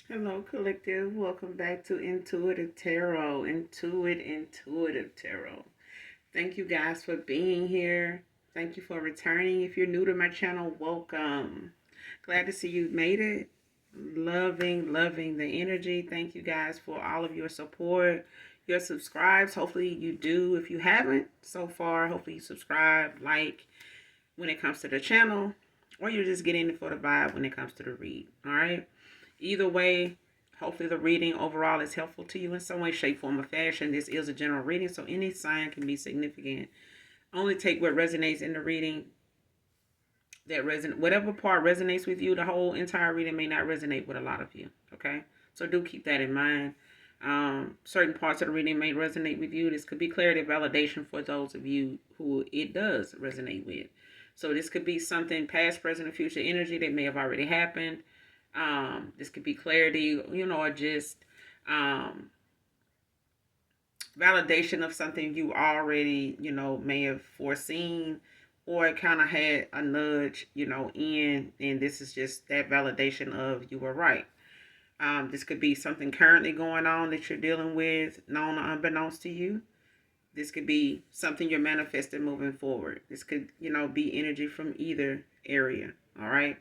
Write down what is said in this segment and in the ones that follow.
Hello, collective. Welcome back to Intuitive Tarot. Intuitive Tarot. Thank you guys for being here. Thank you for returning. If you're new to my channel, welcome. Glad to see you made it. Loving the energy. Thank you guys for all of your support, your subscribes. Hopefully you do. If you haven't so far, hopefully you subscribe, like when it comes to the channel, or you're just getting it for the vibe when it comes to the read. All right. Either way, hopefully the reading overall is helpful to you in some way, shape, form, or fashion. This is a general reading, so any sign can be significant. Only take what resonates in the reading. Whatever part resonates with you, the whole entire reading may not resonate with a lot of you. Okay, so do keep that in mind. Certain parts of the reading may resonate with you. This could be clarity, validation for those of you who it does resonate with. So this could be something past, present, or future energy that may have already happened. This could be clarity, or just validation of something you already, may have foreseen, or it kind of had a nudge, and this is just that validation of you were right. This could be something currently going on that you're dealing with, known or unbeknownst to you. This could be something you're manifesting moving forward. This could, be energy from either area. All right.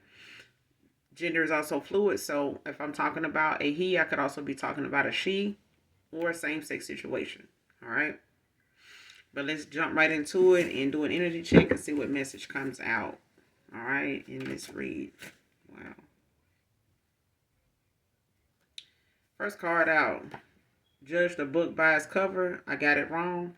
Gender is also fluid, so if I'm talking about a he, I could also be talking about a she or a same-sex situation. All right. But let's jump right into it and do an energy check and see what message comes out. All right. In this read. Wow. First card out. Judge the book by its cover. I got it wrong.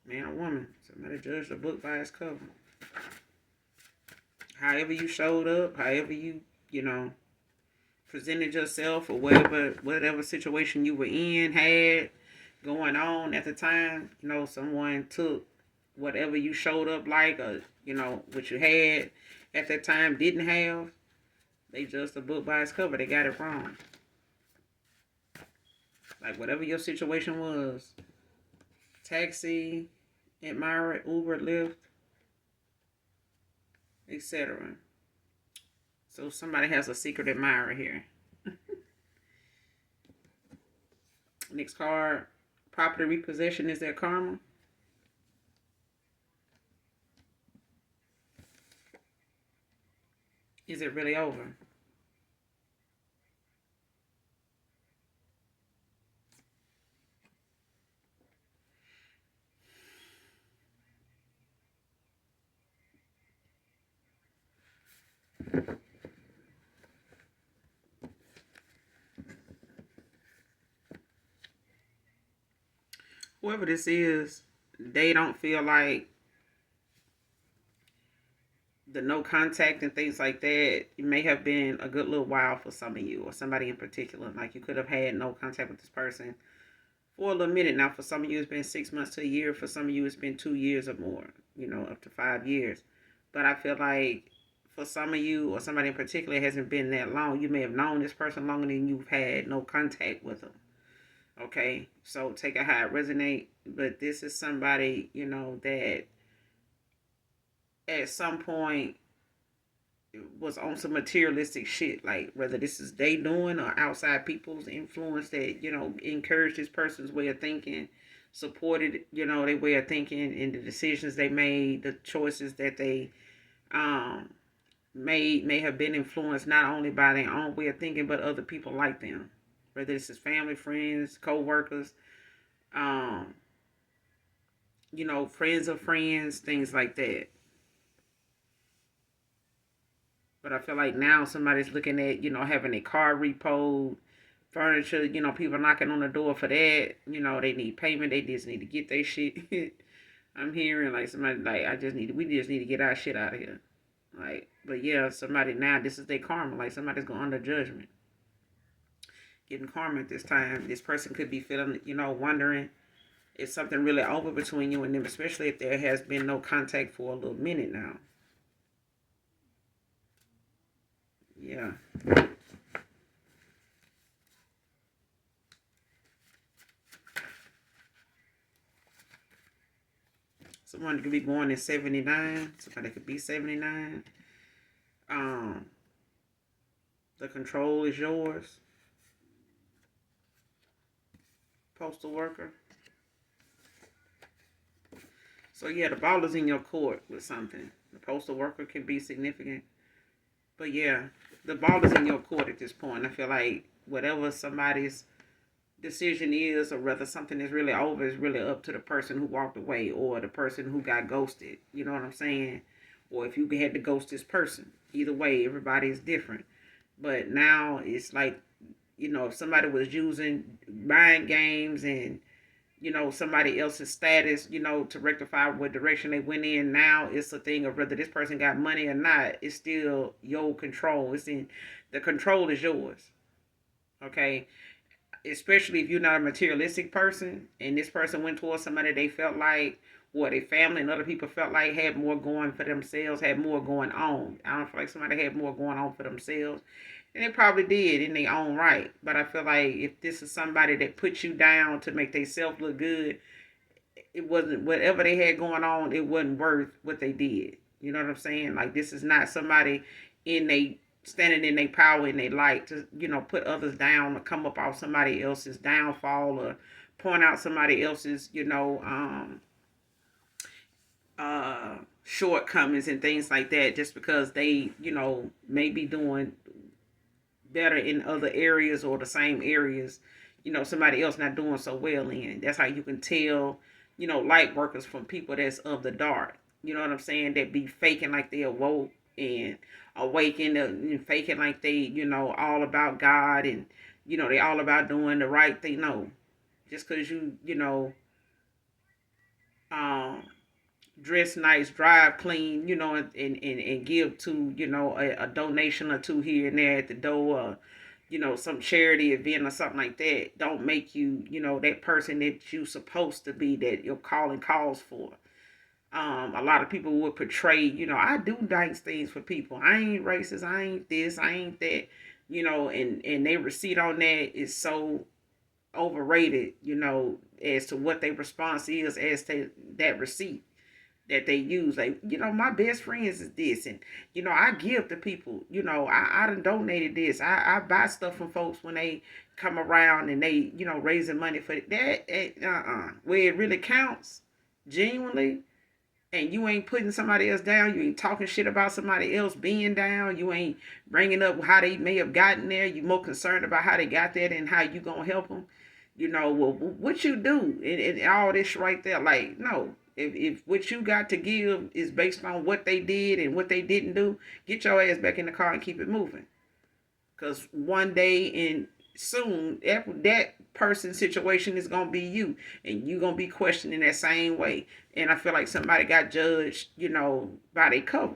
Man or woman. Somebody judge the book by its cover. However you showed up, however you, presented yourself, or whatever situation you were in, had going on at the time, someone took whatever you showed up like, or, what you had at that time didn't have. They judged the book by its cover. They got it wrong. Like whatever your situation was, taxi, admirer, Uber, Lyft, etc. So somebody has a secret admirer here. Next card, property repossession. Is that karma? Is it really over? Whoever this is, they don't feel like the no contact and things like that, it may have been a good little while for some of you, or somebody in particular. Like you could have had no contact with this person for a little minute. Now, for some of you, it's been 6 months to a year. For some of you, it's been 2 years or more, up to 5 years. But I feel like for some of you, or somebody in particular, it hasn't been that long. You may have known this person longer than you've had no contact with them. Okay, so take it how it resonate. But this is somebody, that at some point was on some materialistic shit, like whether this is they doing or outside people's influence that, encouraged this person's way of thinking, supported, their way of thinking and the decisions they made, the choices that they made may have been influenced not only by their own way of thinking, but other people like them. Whether this is family, friends, co-workers, friends of friends, things like that. But I feel like now somebody's looking at, having a car repoed, furniture, people knocking on the door for that. They need payment. They just need to get their shit. I'm hearing like somebody like, we just need to get our shit out of here. Like, but yeah, somebody now, this is their karma. Like somebody's going under judgment. Getting karma at this time. This person could be feeling, wondering if something really over between you and them, especially if there has been no contact for a little minute now. Yeah. Someone could be born in 79. Somebody could be 79. Um, the control is yours. Postal worker. So yeah, the ball is in your court with something. The postal worker can be significant. But yeah, the ball is in your court at this point. I feel like whatever somebody's decision is, or whether something is really over, is really up to the person who walked away or the person who got ghosted. You know what I'm saying? Or if you had to ghost this person. Either way, everybody is different. But now it's like, if somebody was using mind games and, somebody else's status, to rectify what direction they went in, now it's a thing of whether this person got money or not. It's still your control. The control is yours. Okay? Especially if you're not a materialistic person and this person went towards somebody they felt like, or their family and other people felt like had more going for themselves, had more going on. I don't feel like somebody had more going on for themselves. And they probably did in their own right. But I feel like if this is somebody that puts you down to make themselves look good, it wasn't, whatever they had going on, it wasn't worth what they did. You know what I'm saying? Like, this is not somebody standing in their power and their light to, put others down or come up off somebody else's downfall or point out somebody else's, shortcomings and things like that, just because they, may be doing better in other areas or the same areas, somebody else not doing so well in. That's how you can tell, light workers from people that's of the dark. You know what I'm saying? That be faking like they awoke and awakened and faking like they, all about God and, they all about doing the right thing. No, just because dress nice, drive clean, and give to, a donation or two here and there at the door, some charity event or something like that, don't make you, that person that you supposed to be, that your calling calls for. A lot of people would portray, I do nice things for people. I ain't racist. I ain't this. I ain't that. And their receipt on that is so overrated, as to what their response is as to that receipt that they use. Like, my best friends is this, and I give to people, I done donated this. I buy stuff from folks when they come around and they, raising money for that. Where it really counts, genuinely, and you ain't putting somebody else down, you ain't talking shit about somebody else being down, you ain't bringing up how they may have gotten there, you more concerned about how they got there and how you gonna help them. Well, what you do and all this right there, like, no. If what you got to give is based on what they did and what they didn't do, get your ass back in the car and keep it moving. Because one day and soon, that person's situation is going to be you. And you're going to be questioning that same way. And I feel like somebody got judged, by their cover.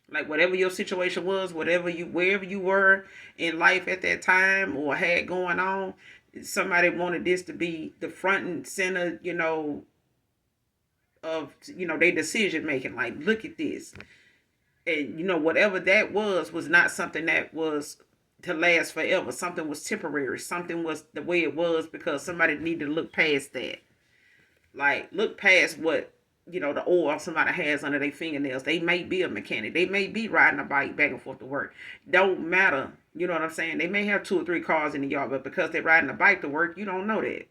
Like, whatever your situation was, wherever you were in life at that time or had going on, somebody wanted this to be the front and center, of, their decision making. Like, look at this. And, whatever that was not something that was to last forever. Something was temporary. Something was the way it was because somebody needed to look past that. Like, look past what, the oil somebody has under their fingernails. They may be a mechanic. They may be riding a bike back and forth to work. Don't matter. You know what I'm saying? They may have 2 or 3 cars in the yard, but because they're riding a bike to work, you don't know that.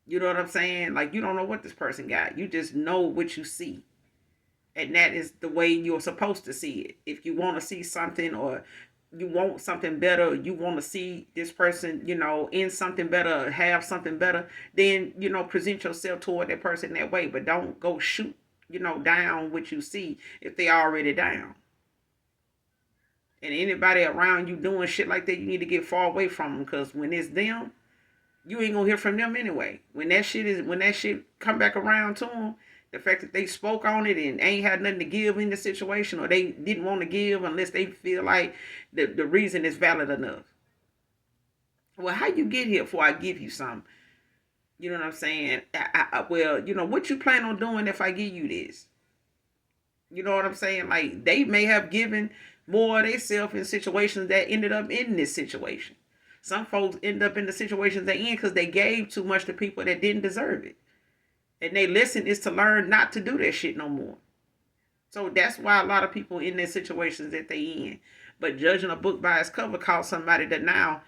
You know what I'm saying? Like, you don't know what this person got. You just know what you see. And that is the way you're supposed to see it. If you want to see something, or you want something better, you want to see this person, in something better, have something better, then, present yourself toward that person that way. But don't go shoot, down what you see if they already down. And anybody around you doing shit like that, you need to get far away from them, because when it's them, you ain't gonna hear from them anyway. When that shit come back around to them, the fact that they spoke on it and ain't had nothing to give in the situation, or they didn't want to give unless they feel like the reason is valid enough. Well, how you get here before I give you something? You know what I'm saying? Well, what you plan on doing if I give you this? You know what I'm saying? Like, they may have given more of themselves in situations that ended up in this situation. Some folks end up in the situations they in because they gave too much to people that didn't deserve it. And they lesson is to learn not to do that shit no more. So that's why a lot of people in their situations that they in. But judging a book by its cover calls somebody that now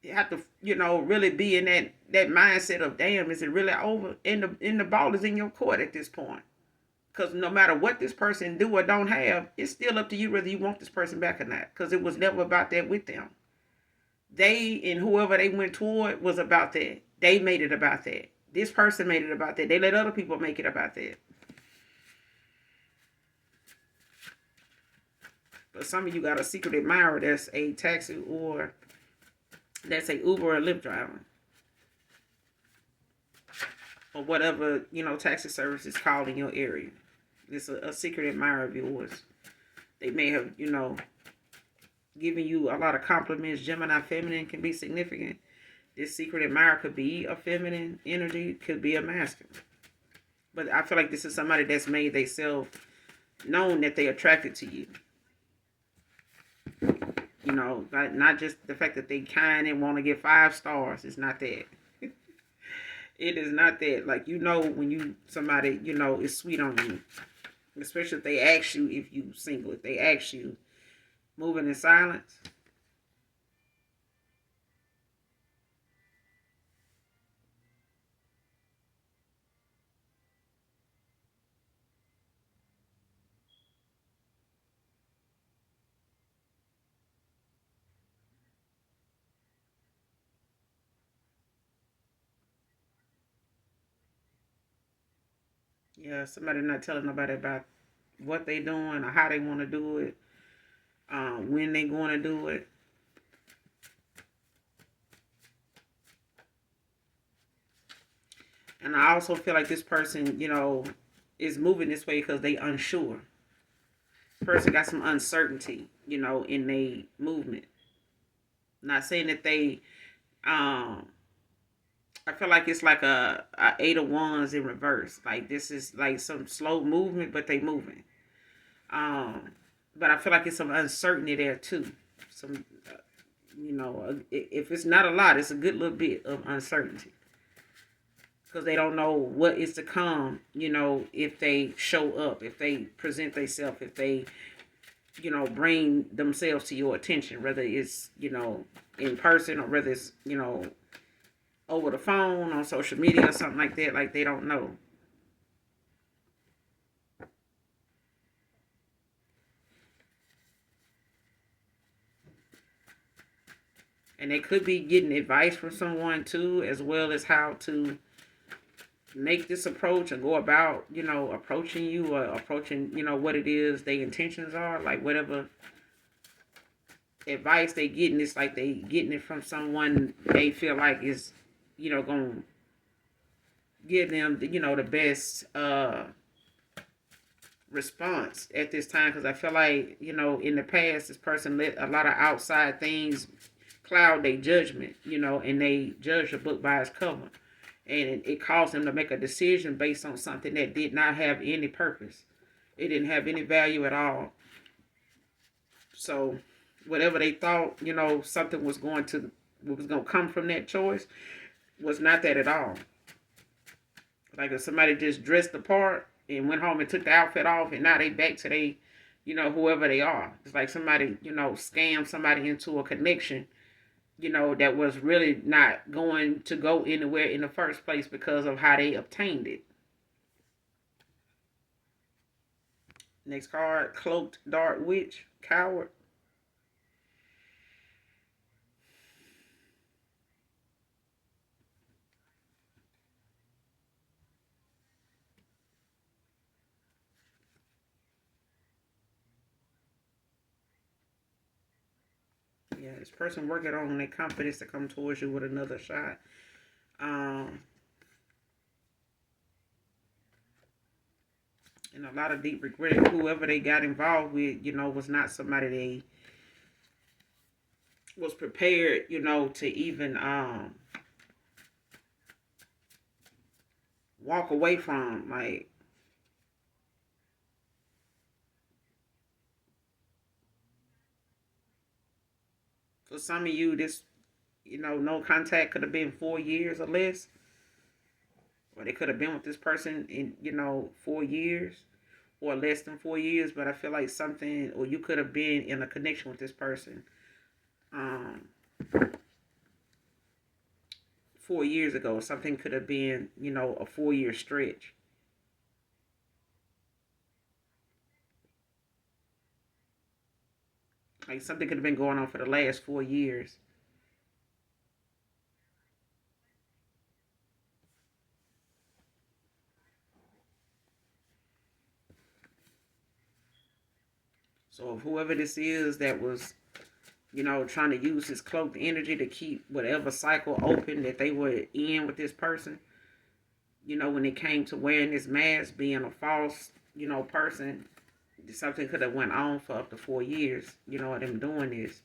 you have to, really be in that mindset of, damn, is it really over? And the ball is in your court at this point. Because no matter what this person do or don't have, it's still up to you whether you want this person back or not. Because it was never about that with them. They and whoever they went toward was about that. They made it about that. This person made it about that. They let other people make it about that. But some of you got a secret admirer that's a taxi or that's a Uber or Lyft driver. Or whatever, taxi service is called in your area. It's a secret admirer of yours. They may have, giving you a lot of compliments. Gemini feminine can be significant. This secret admirer could be a feminine energy, could be a masculine. But I feel like this is somebody that's made themselves known that they attracted to you. Not just the fact that they kind and want to get 5 stars. It's not that. It is not that. Like, when somebody, is sweet on you. Especially if they ask you if you single. If they ask you, moving in silence. Yeah, somebody not telling nobody about what they doing or how they want to do it, when they going to do it. And I also feel like this person, is moving this way because they unsure. Person got some uncertainty, in their movement. Not saying that they, I feel like it's like a 8 of Wands in reverse. Like this is like some slow movement, but they moving. But I feel like it's some uncertainty there too. Some, if it's not a lot, it's a good little bit of uncertainty because they don't know what is to come. If they show up, if they present themselves, if they, bring themselves to your attention, whether it's in person or whether it's over the phone on social media or something like that. Like they don't know. And they could be getting advice from someone too, as well as how to make this approach and go about, approaching you or approaching, what it is their intentions are. Like whatever advice they getting, it's like they getting it from someone they feel like is, going to give them, the best response at this time. Because I feel like, in the past, this person let a lot of outside things cloud their judgment, and they judge a book by its cover. And it caused them to make a decision based on something that did not have any purpose. It didn't have any value at all. So whatever they thought, something was going to come from that choice was not that at all. Like if somebody just dressed the part and went home and took the outfit off and now they back to they, whoever they are. It's like somebody, scammed somebody into a connection, that was really not going to go anywhere in the first place because of how they obtained it. Next card, cloaked dark witch, coward. Yeah, this person working on their confidence to come towards you with another shot. Um, and a lot of deep regret. Whoever they got involved with, was not somebody they was prepared, to even walk away from. Like, for some of you, this, no contact could have been 4 years or less. or they could have been with this person in 4 years or less than 4 years. But I feel like something, or you could have been in a connection with this person um 4 years ago. Something could have been a 4 year stretch. Like something could have been going on for the last 4 years. So if whoever this is that was trying to use his cloaked energy to keep whatever cycle open that they were in with this person, when it came to wearing this mask, being a false, person, something could have went on for up to 4 years, of them doing this.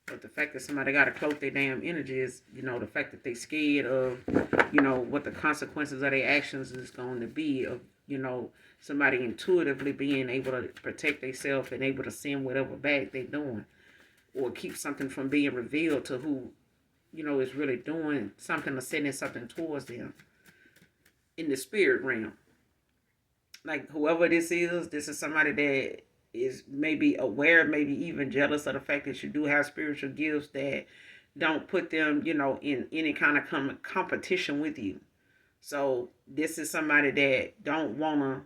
But the fact that somebody got to cloak their damn energy is, the fact that they scared of, what the consequences of their actions is going to be, of, somebody intuitively being able to protect themselves and able to send whatever back they're doing, or keep something from being revealed to who, is really doing something or sending something towards them in the spirit realm. Like whoever this is somebody that is maybe aware, maybe even jealous of the fact that you do have spiritual gifts that don't put them, in any kind of competition with you. So this is somebody that don't want to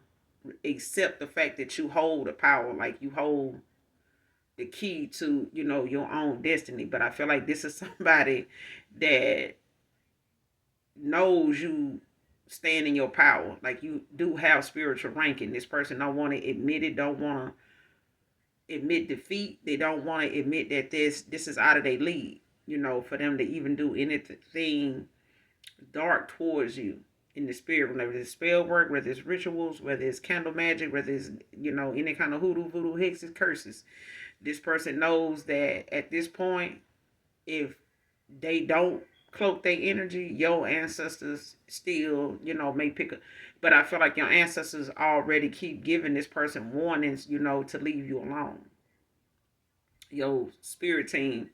accept the fact that you hold the power, like you hold the key to, your own destiny. But I feel like this is somebody that knows you stand in your power. Like you do have spiritual ranking. This person don't want to admit it, don't want to admit defeat. They don't want to admit that this is out of their league, for them to even do anything dark towards you in the spirit, whether it's spell work, whether it's rituals, whether it's candle magic, whether it's, any kind of hoodoo, voodoo, hexes, curses. This person knows that at this point, if they don't cloak their energy, your ancestors still, may pick up. But I feel like your ancestors already keep giving this person warnings, to leave you alone. Your spirit team,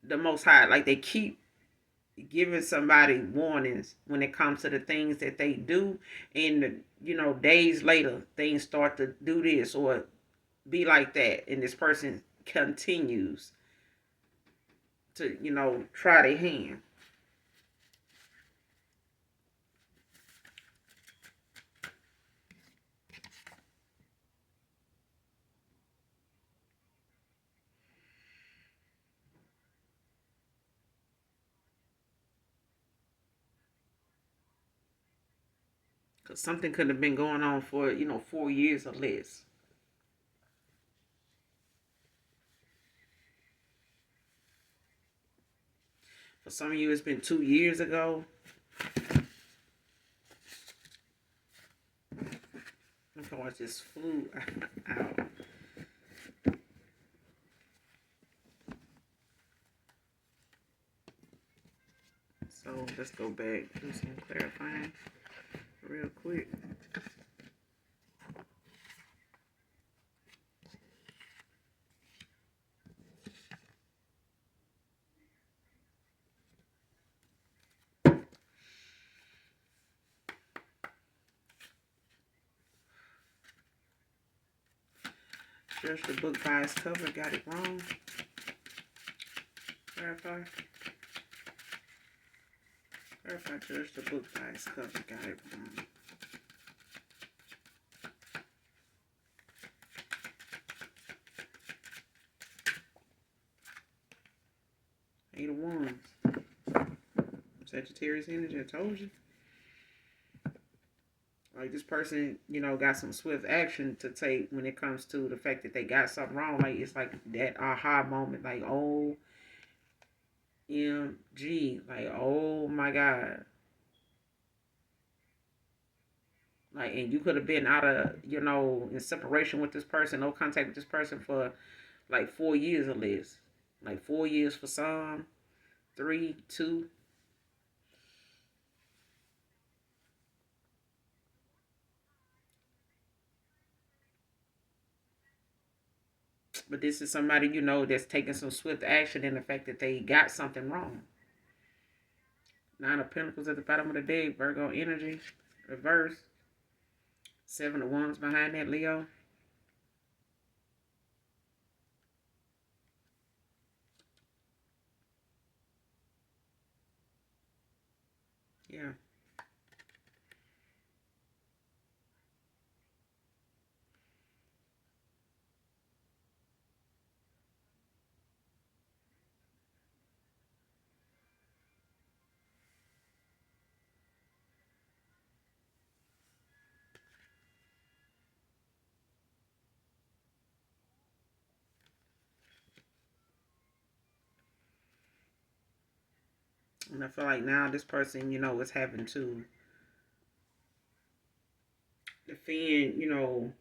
the most high, like they keep giving somebody warnings when it comes to the things that they do. And, days later, things start to do this or be like that. And this person continues to, try their hand. Because something could have been going on for, 4 years or less. For some of you, it's been 2 years ago. I'm gonna watch this flew out. So let's go back, do some clarifying real quick. Judge the book by its cover, got it wrong. Clarify. Clarify, judge the book by its cover, got it wrong. Eight of Wands. Sagittarius energy, I told you. Like this person, got some swift action to take when it comes to the fact that they got something wrong. Like it's like that aha moment, like OMG, like oh my God. Like, and you could have been out of, in separation with this person, no contact with this person for like 4 years or less. Like 4 years for some, three, two. But this is somebody, that's taking some swift action in the fact that they got something wrong. Nine of Pentacles at the bottom of the deck, Virgo energy, reverse. Seven of Wands behind that, Leo. Yeah. And I feel like now this person, is having to defend,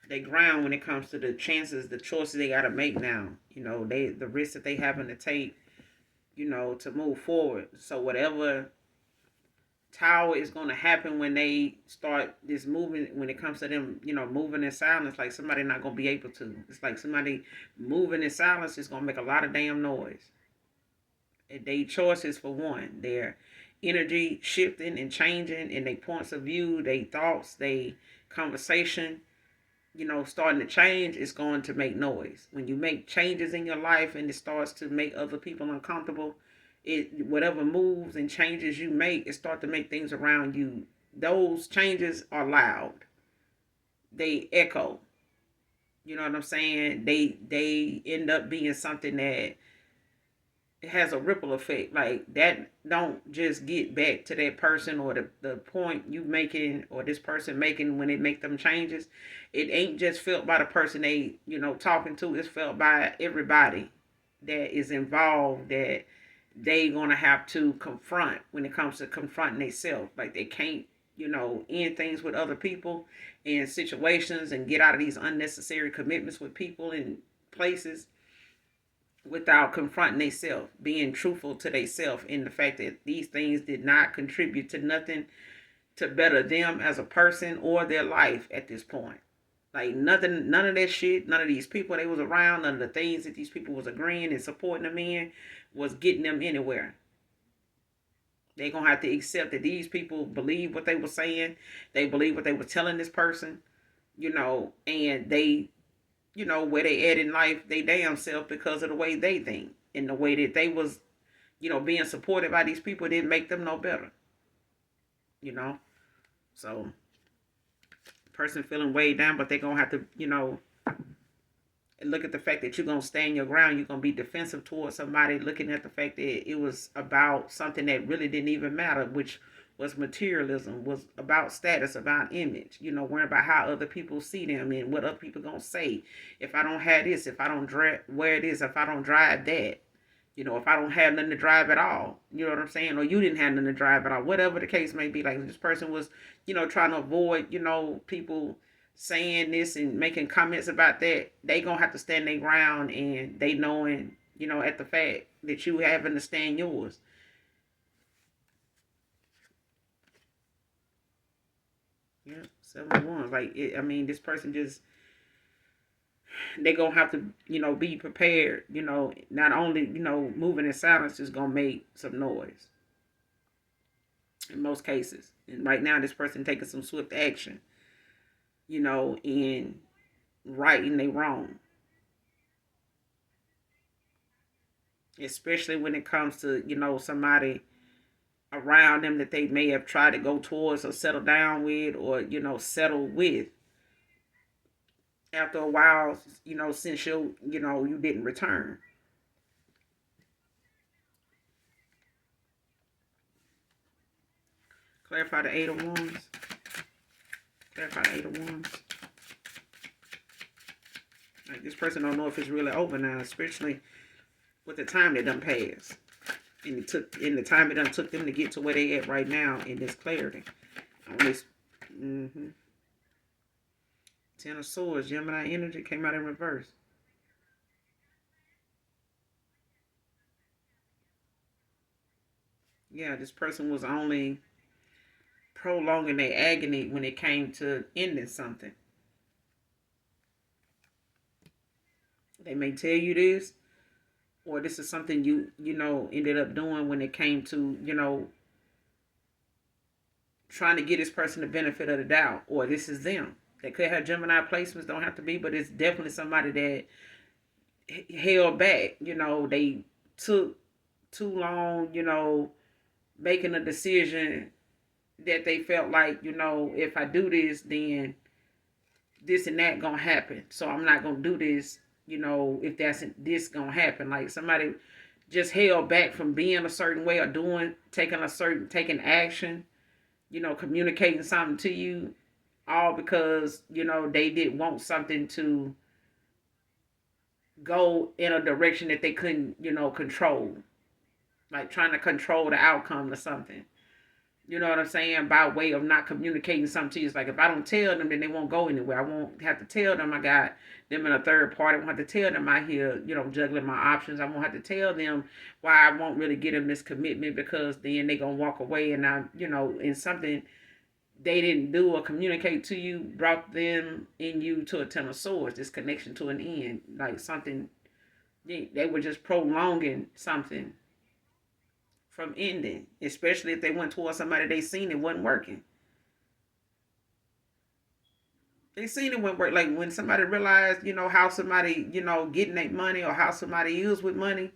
they ground when it comes to the chances, the choices they got to make now. The risks that they having to take, to move forward. So whatever tower is going to happen when they start this movement, when it comes to them, moving in silence, like somebody not going to be able to. It's like somebody moving in silence is going to make a lot of damn noise. They choices, for one, their energy shifting and changing, and their points of view, their thoughts, their conversation, starting to change, is going to make noise. When you make changes in your life and it starts to make other people uncomfortable, whatever moves and changes you make, it start to make things around you. Those changes are loud. They echo. You know what I'm saying? They end up being something that it has a ripple effect. Like that don't just get back to that person or the point you making or this person making when they make them changes. It ain't just felt by the person they, talking to. It's felt by everybody that is involved, that they gonna have to confront when it comes to confronting themselves. Like they can't, end things with other people and situations and get out of these unnecessary commitments with people and places without confronting themselves, being truthful to themselves in the fact that these things did not contribute to nothing to better them as a person or their life at this point. Like nothing, none of that shit, none of these people they was around, none of the things that these people was agreeing and supporting them in was getting them anywhere. They gonna have to accept that these people believe what they were saying, they believe what they were telling this person, and they where they at in life, they damn self, because of the way they think and the way that they was, being supported by these people didn't make them no better, you know. So, person feeling weighed down, but they gonna have to, look at the fact that you're gonna stand your ground. You're gonna be defensive towards somebody, looking at the fact that it was about something that really didn't even matter, which was materialism, was about status, about image, worrying about how other people see them and what other people gonna say. If I don't have this, if I don't wear this, if I don't drive that, if I don't have nothing to drive at all, you know what I'm saying? Or you didn't have nothing to drive at all, whatever the case may be. Like this person was, trying to avoid, people saying this and making comments about that. They gonna have to stand their ground, and they knowing, at the fact that you having to stand yours. Yeah, 7-1. Like this person just, they gonna have to, be prepared. Not only, moving in silence is gonna make some noise in most cases. And right now, this person taking some swift action, in righting they wrong. Especially when it comes to, somebody around them that they may have tried to go towards or settle down with, or, settle with. After a while, since you didn't return. Clarify the 8 of Wands. Clarify the 8 of Wands. Like this person don't know if it's really over now, especially with the time that done passed. And the time it done took them to get to where they at right now in this clarity. On this, 10 of Swords, Gemini energy came out in reverse. Yeah, this person was only prolonging their agony when it came to ending something. They may tell you this, or this is something ended up doing when it came to trying to get this person the benefit of the doubt, or this is them. They could have Gemini placements, don't have to be, but it's definitely somebody that held back. They took too long, making a decision that they felt like, if I do this, then this and that gonna happen. So I'm not gonna do this, if that's this gonna happen. Like somebody just held back from being a certain way or taking action, communicating something to you, all because, they did want something to go in a direction that they couldn't, control. Like trying to control the outcome or something. You know what I'm saying? By way of not communicating something to you. It's like if I don't tell them, then they won't go anywhere. I won't have to tell them I got them in a third party. I won't have to tell them I here, juggling my options. I won't have to tell them why I won't really get them this commitment because then they gonna walk away and in something they didn't do or communicate to you brought them in you to a ten of swords. This connection to an end, like something they were just prolonging something from ending, especially if they went towards somebody they seen it wasn't working. They seen it wouldn't work. Like when somebody realized, how somebody, getting their money or how somebody is with money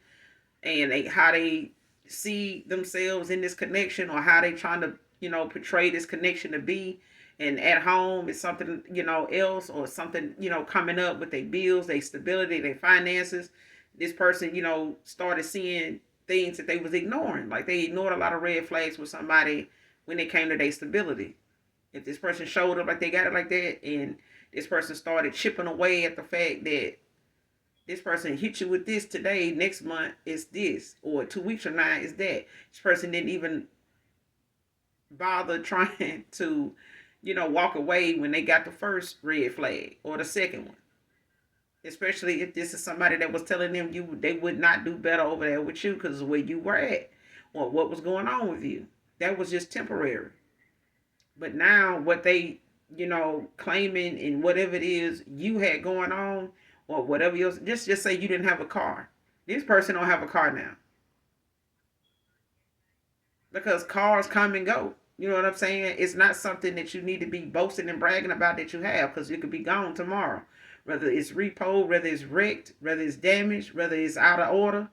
and how they see themselves in this connection or how they trying to, portray this connection to be. And at home it's something, else or something, coming up with their bills, their stability, their finances. This person, started seeing things that they was ignoring. Like they ignored a lot of red flags with somebody when it came to their stability. If this person showed up like they got it like that, and this person started chipping away at the fact that this person hit you with this today, next month is this, or 2 weeks from now is that. This person didn't even bother trying to, walk away when they got the first red flag or the second one. Especially if this is somebody that was telling them they would not do better over there with you because of where you were at or what was going on with you. That was just temporary. But now what they, claiming and whatever it is you had going on or whatever else, just say you didn't have a car. This person don't have a car now. Because cars come and go. You know what I'm saying? It's not something that you need to be boasting and bragging about that you have because it could be gone tomorrow. Whether it's repo, whether it's wrecked, whether it's damaged, whether it's out of order.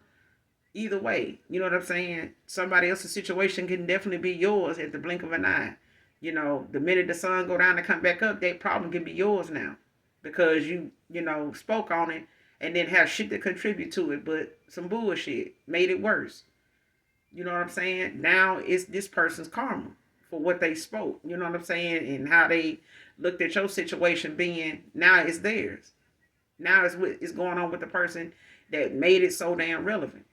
Either way, you know what I'm saying? Somebody else's situation can definitely be yours at the blink of an eye. The minute the sun go down and come back up, that problem can be yours now. Because you spoke on it and didn't have shit to contribute to it, but some bullshit made it worse. You know what I'm saying? Now it's this person's karma for what they spoke. You know what I'm saying? And how they looked at your situation being, now it's theirs. Now it's what is going on with the person that made it so damn relevant.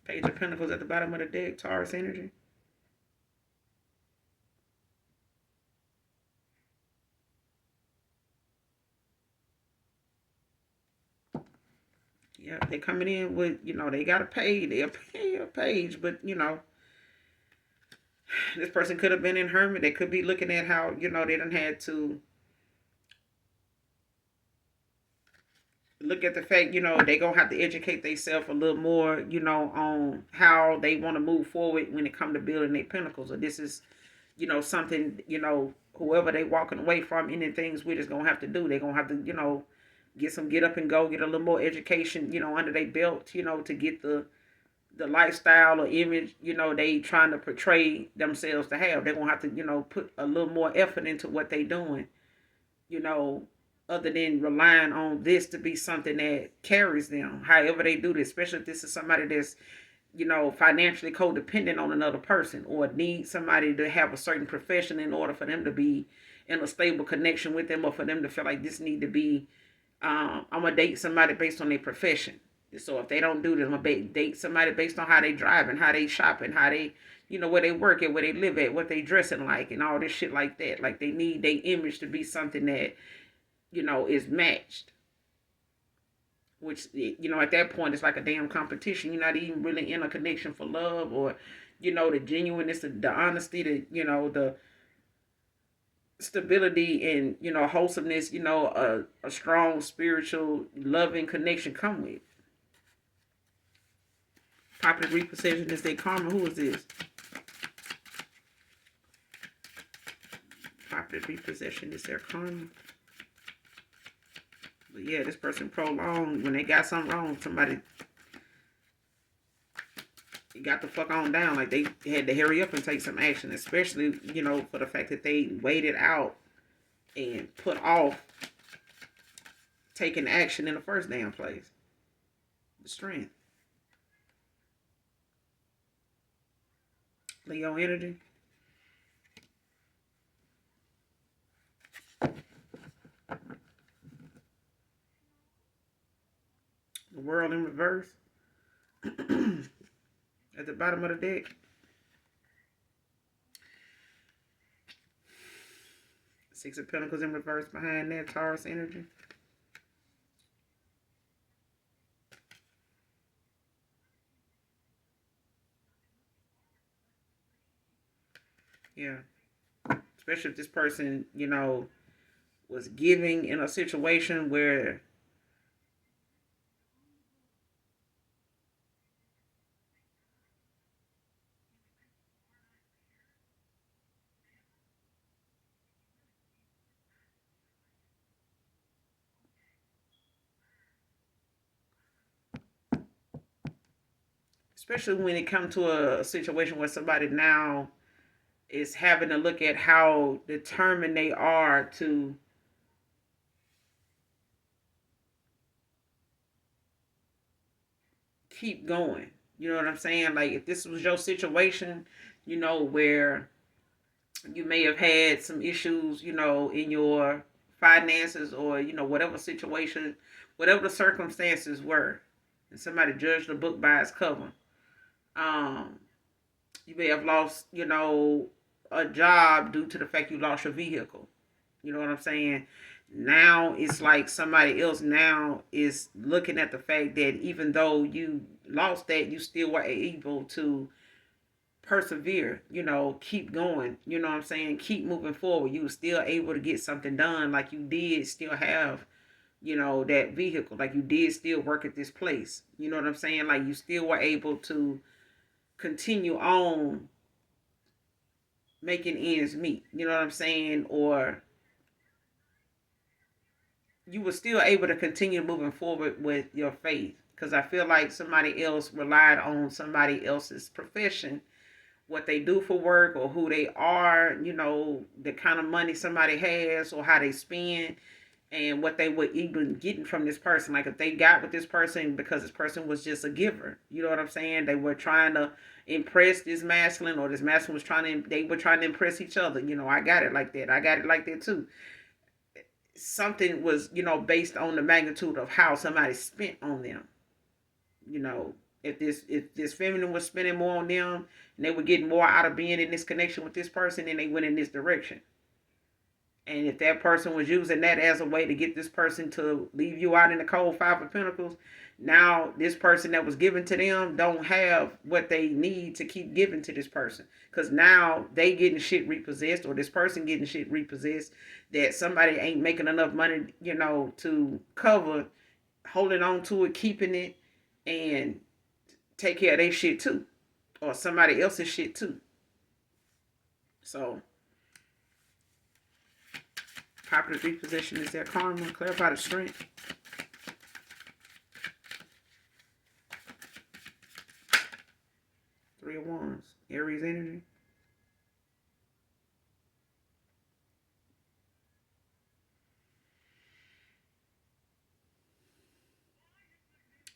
Page of Pentacles at the bottom of the deck, Taurus energy. Yeah, they coming in with, they got to pay. They'll pay a page, but, this person could have been in hermit. They could be looking at how, they done had to look at the fact, they going to have to educate themselves a little more, on how they want to move forward when it come to building their pentacles. Or this is, something, whoever they walking away from, any things with is going to have to do. They're going to have to, get up and go, get a little more education, under their belt, to get the lifestyle or image, they trying to portray themselves to have. They're going to have to, put a little more effort into what they doing, other than relying on this to be something that carries them. However they do this, especially if this is somebody that's, financially codependent on another person or need somebody to have a certain profession in order for them to be in a stable connection with them or for them to feel like this need to be, I'm going to date somebody based on their profession. So if they don't do this, I'm going to date somebody based on how they drive and how they shop and how they, where they work at, where they live at, what they dressing like and all this shit like that. Like they need their image to be something that, is matched. Which, at that point, it's like a damn competition. You're not even really in a connection for love or, the genuineness, the honesty, the stability and, wholesomeness, a strong spiritual loving connection come with. Property repossession is their karma. Who is this? Property repossession is their karma. But yeah, this person prolonged when they got something wrong. Somebody got the fuck on down. Like they had to hurry up and take some action, especially, for the fact that they waited out and put off taking action in the first damn place. The strength. Leo energy. The world in reverse. At the bottom of the deck. Six of Pentacles in reverse behind that. Taurus energy. Yeah. Especially if this person, was giving in a situation where especially when it comes to a situation where somebody now is having to look at how determined they are to keep going. You know what I'm saying? Like if this was your situation, where you may have had some issues, in your finances or, whatever situation, whatever the circumstances were, and somebody judged the book by its cover. You may have lost, a job due to the fact you lost your vehicle. You know what I'm saying? Now it's like somebody else now is looking at the fact that even though you lost that, you still were able to persevere, keep going, you know what I'm saying? Keep moving forward. You were still able to get something done, like you did still have, that vehicle, like you did still work at this place. You know what I'm saying? Like you still were able to continue on making ends meet. You know what I'm saying? Or you were still able to continue moving forward with your faith. Because I feel like somebody else relied on somebody else's profession, what they do for work or who they are, the kind of money somebody has or how they spend and what they were even getting from this person. Like if they got with this person because this person was just a giver, you know what I'm saying? They were trying to impress this masculine, or this masculine was they were trying to impress each other. I got it like that. I got it like that too. Something was, based on the magnitude of how somebody spent on them. If this feminine was spending more on them and they were getting more out of being in this connection with this person, then they went in this direction. And if that person was using that as a way to get this person to leave you out in the cold, Five of Pentacles, now this person that was given to them don't have what they need to keep giving to this person. Because now they getting shit repossessed, or this person getting shit repossessed that somebody ain't making enough money, to cover, holding on to it, keeping it, and take care of their shit too. Or somebody else's shit too. So property repossession is their karma. Clarify the strength. Three of Wands. Aries energy.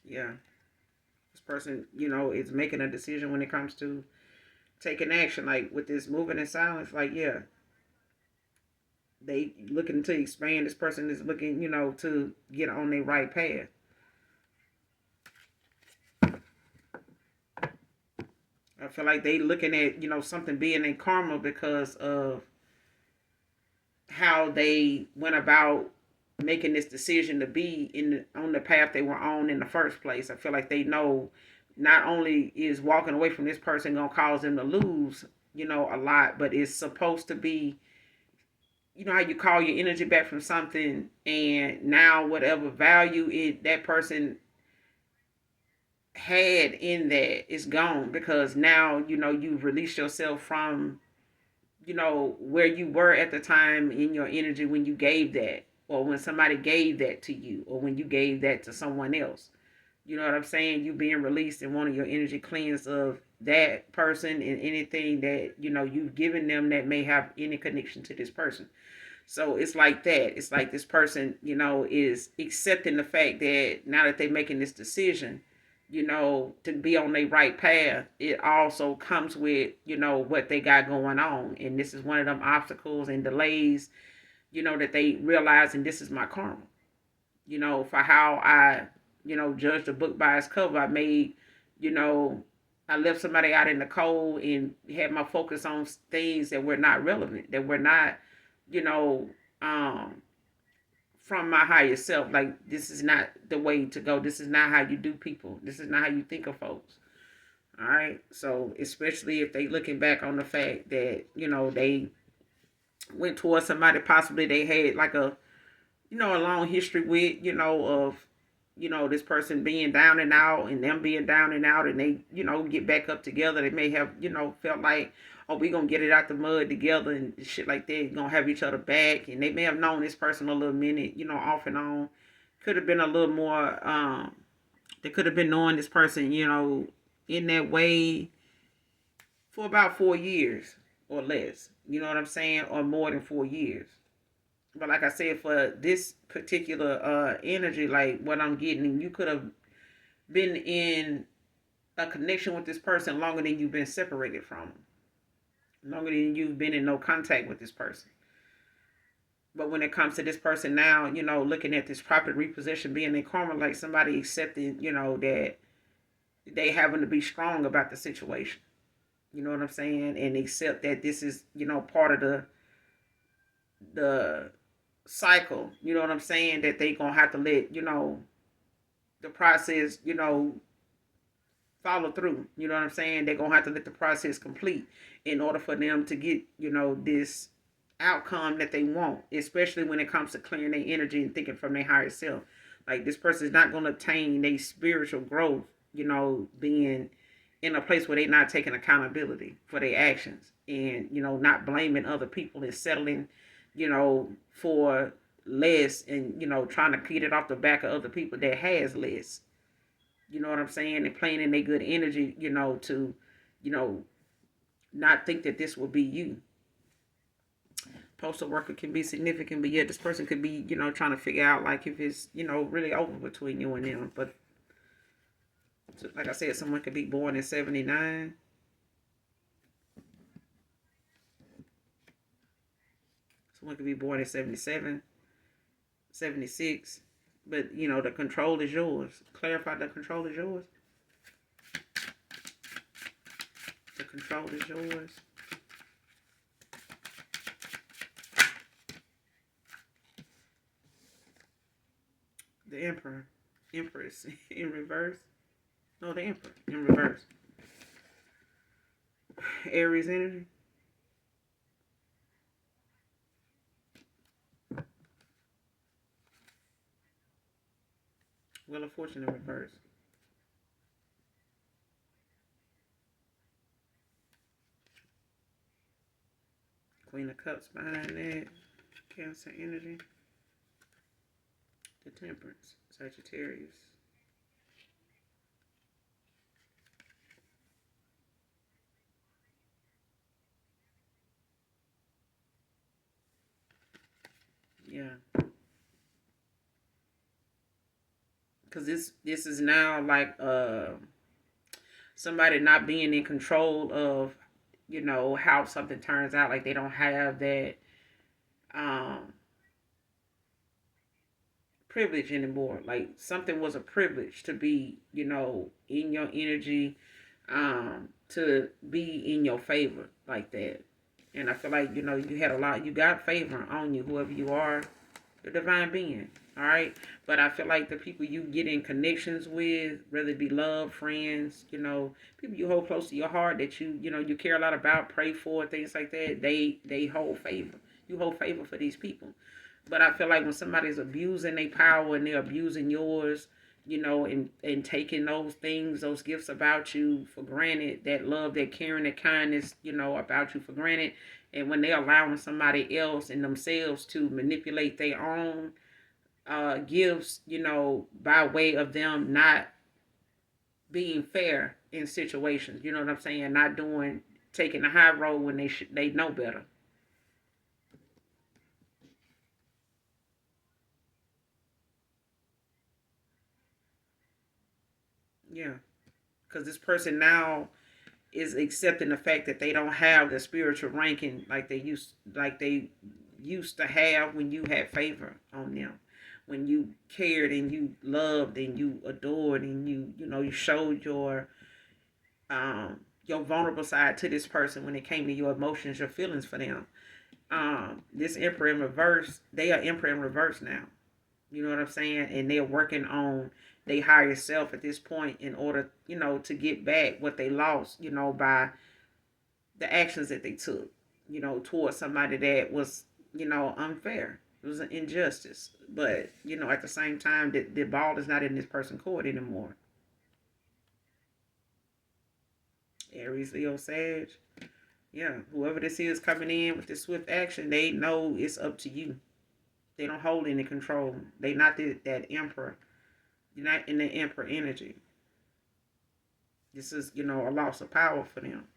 Yeah. This person, is making a decision when it comes to taking action. Like with this moving in silence, like, yeah. They looking to expand. This person is looking, to get on their right path. I feel like they looking at, something being a karma because of how they went about making this decision to be on the path they were on in the first place. I feel like they know not only is walking away from this person gonna cause them to lose, a lot, but it's supposed to be, you know how you call your energy back from something, and now whatever value it that person had in that is gone, because now you know you've released yourself from, you know, where you were at the time in your energy when you gave that, or when somebody gave that to you, or when you gave that to someone else. You know what I'm saying? You being released and wanting your energy cleansed of that person and anything that, you know, you've given them that may have any connection to this person. So it's like that. It's like this person, you know, is accepting the fact that now that they're making this decision, you know, to be on their right path, it also comes with, you know, what they got going on. And this is one of them obstacles and delays, you know, that they realize, and this is my karma. You know, for how I, you know, judged a book by its cover. I made, you know, I left somebody out in the cold and had my focus on things that were not relevant, that were not, you know, um, from my higher self. Like, this is not the way to go. This is not how you do people. This is not how you think of folks. All right. So, especially if they looking back on the fact that, you know, they went towards somebody possibly they had like a, you know, a long history with, you know, of, you know, this person being down and out and them being down and out, and they, you know, get back up together. They may have, you know, felt like, oh, we gonna get it out the mud together and shit like that. Gonna have each other back. And they may have known this person a little minute, you know, off and on. Could have been a little more, they could have been knowing this person, you know, in that way for about 4 years or less. You know what I'm saying? Or more than 4 years. But like I said, for this particular energy, like what I'm getting, you could have been in a connection with this person longer than you've been separated from them, longer than you've been in no contact with this person. But when it comes to this person now, you know, looking at this property repossession being in karma, like somebody accepting, you know, that they having to be strong about the situation. You know what I'm saying? And accept that this is, you know, part of the cycle. You know what I'm saying? That they gonna have to let, you know, the process, you know, follow through. You know what I'm saying? They're gonna have to let the process complete in order for them to get, you know, this outcome that they want, especially when it comes to clearing their energy and thinking from their higher self. Like, this person is not gonna obtain a spiritual growth, you know, being in a place where they're not taking accountability for their actions, and, you know, not blaming other people and settling, you know, for less, and, you know, trying to get it off the back of other people that has less. You know what I'm saying? And playing in their good energy, you know, to, you know, not think that this will be you. Postal worker can be significant, but yet this person could be, you know, trying to figure out like if it's, you know, really over between you and them. But like I said, someone could be born in 79. Someone could be born in 77, 76. But, you know, the control is yours. Clarify, the control is yours. The control is yours. The Emperor. Empress in reverse. No, the Emperor in reverse. Aries energy. Wheel of Fortune in reverse. Queen of Cups behind that. Cancer energy. The Temperance. Sagittarius. Yeah. Because this is now like somebody not being in control of, you know, how something turns out. Like, they don't have that um privilege anymore. Like, something was a privilege to be, you know, in your energy, to be in your favor like that. And I feel like, you know, you had a lot, you got favor on you, whoever you are, the divine being. All right. But I feel like the people you get in connections with, whether it be love, friends, you know, people you hold close to your heart that you know, you care a lot about, pray for, things like that, they hold favor. You hold favor for these people. But I feel like when somebody's abusing their power and they're abusing yours, and taking those things, those gifts about you for granted, that love, that caring, that kindness, about you for granted, and when they're allowing somebody else and themselves to manipulate their own gifts, by way of them not being fair in situations, you know what I'm saying? Not doing, taking the high road when they know better. Yeah, because this person now is accepting the fact that they don't have the spiritual ranking like they used to have when you had favor on them, when you cared and you loved and you adored and you showed your vulnerable side to this person when it came to your emotions, your feelings for them. This emperor in reverse, they are emperor in reverse now. You know what I'm saying? And they're working on their higher self at this point in order, to get back what they lost, by the actions that they took, towards somebody that was, unfair. It was an injustice. But, at the same time, the ball is not in this person's court anymore. Aries, Leo, Sag. Yeah, whoever this is coming in with this swift action, they know it's up to you. They don't hold any control. They not that emperor. You're not in the emperor energy. This is, a loss of power for them.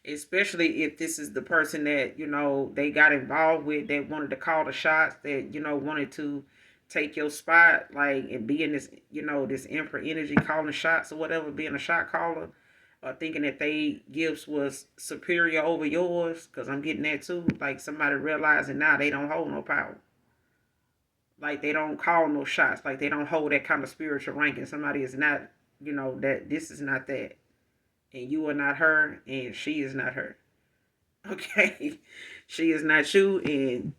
Especially if this is the person that, they got involved with, that wanted to call the shots, that, wanted to take your spot, like, and be in this, this emperor energy, calling shots or whatever, being a shot caller, or thinking that they gifts was superior over yours, because I'm getting that too. Like somebody realizing now they don't hold no power. Like they don't call no shots. Like they don't hold that kind of spiritual ranking. Somebody is not, that this is not that. And you are not her, and she is not her. Okay? She is not you, and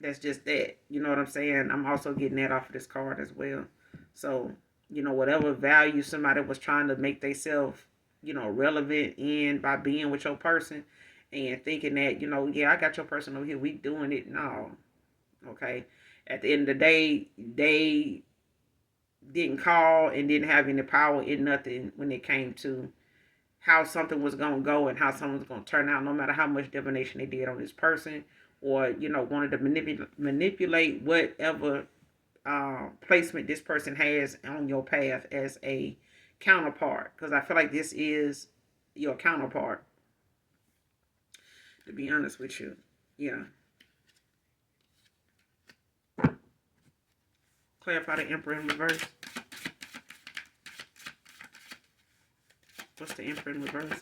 that's just that. You know what I'm saying? I'm also getting that off of this card as well. So, whatever value somebody was trying to make themselves, relevant in by being with your person and thinking that, yeah, I got your person over here, we doing it. No. Okay? At the end of the day, they didn't call and didn't have any power in nothing when it came to how something was going to go and how something was going to turn out, no matter how much divination they did on this person, or wanted to manipulate whatever placement this person has on your path as a counterpart, because I feel like this is your counterpart, to be honest with you. Yeah. Clarify the emperor in reverse. What's the emperor in reverse?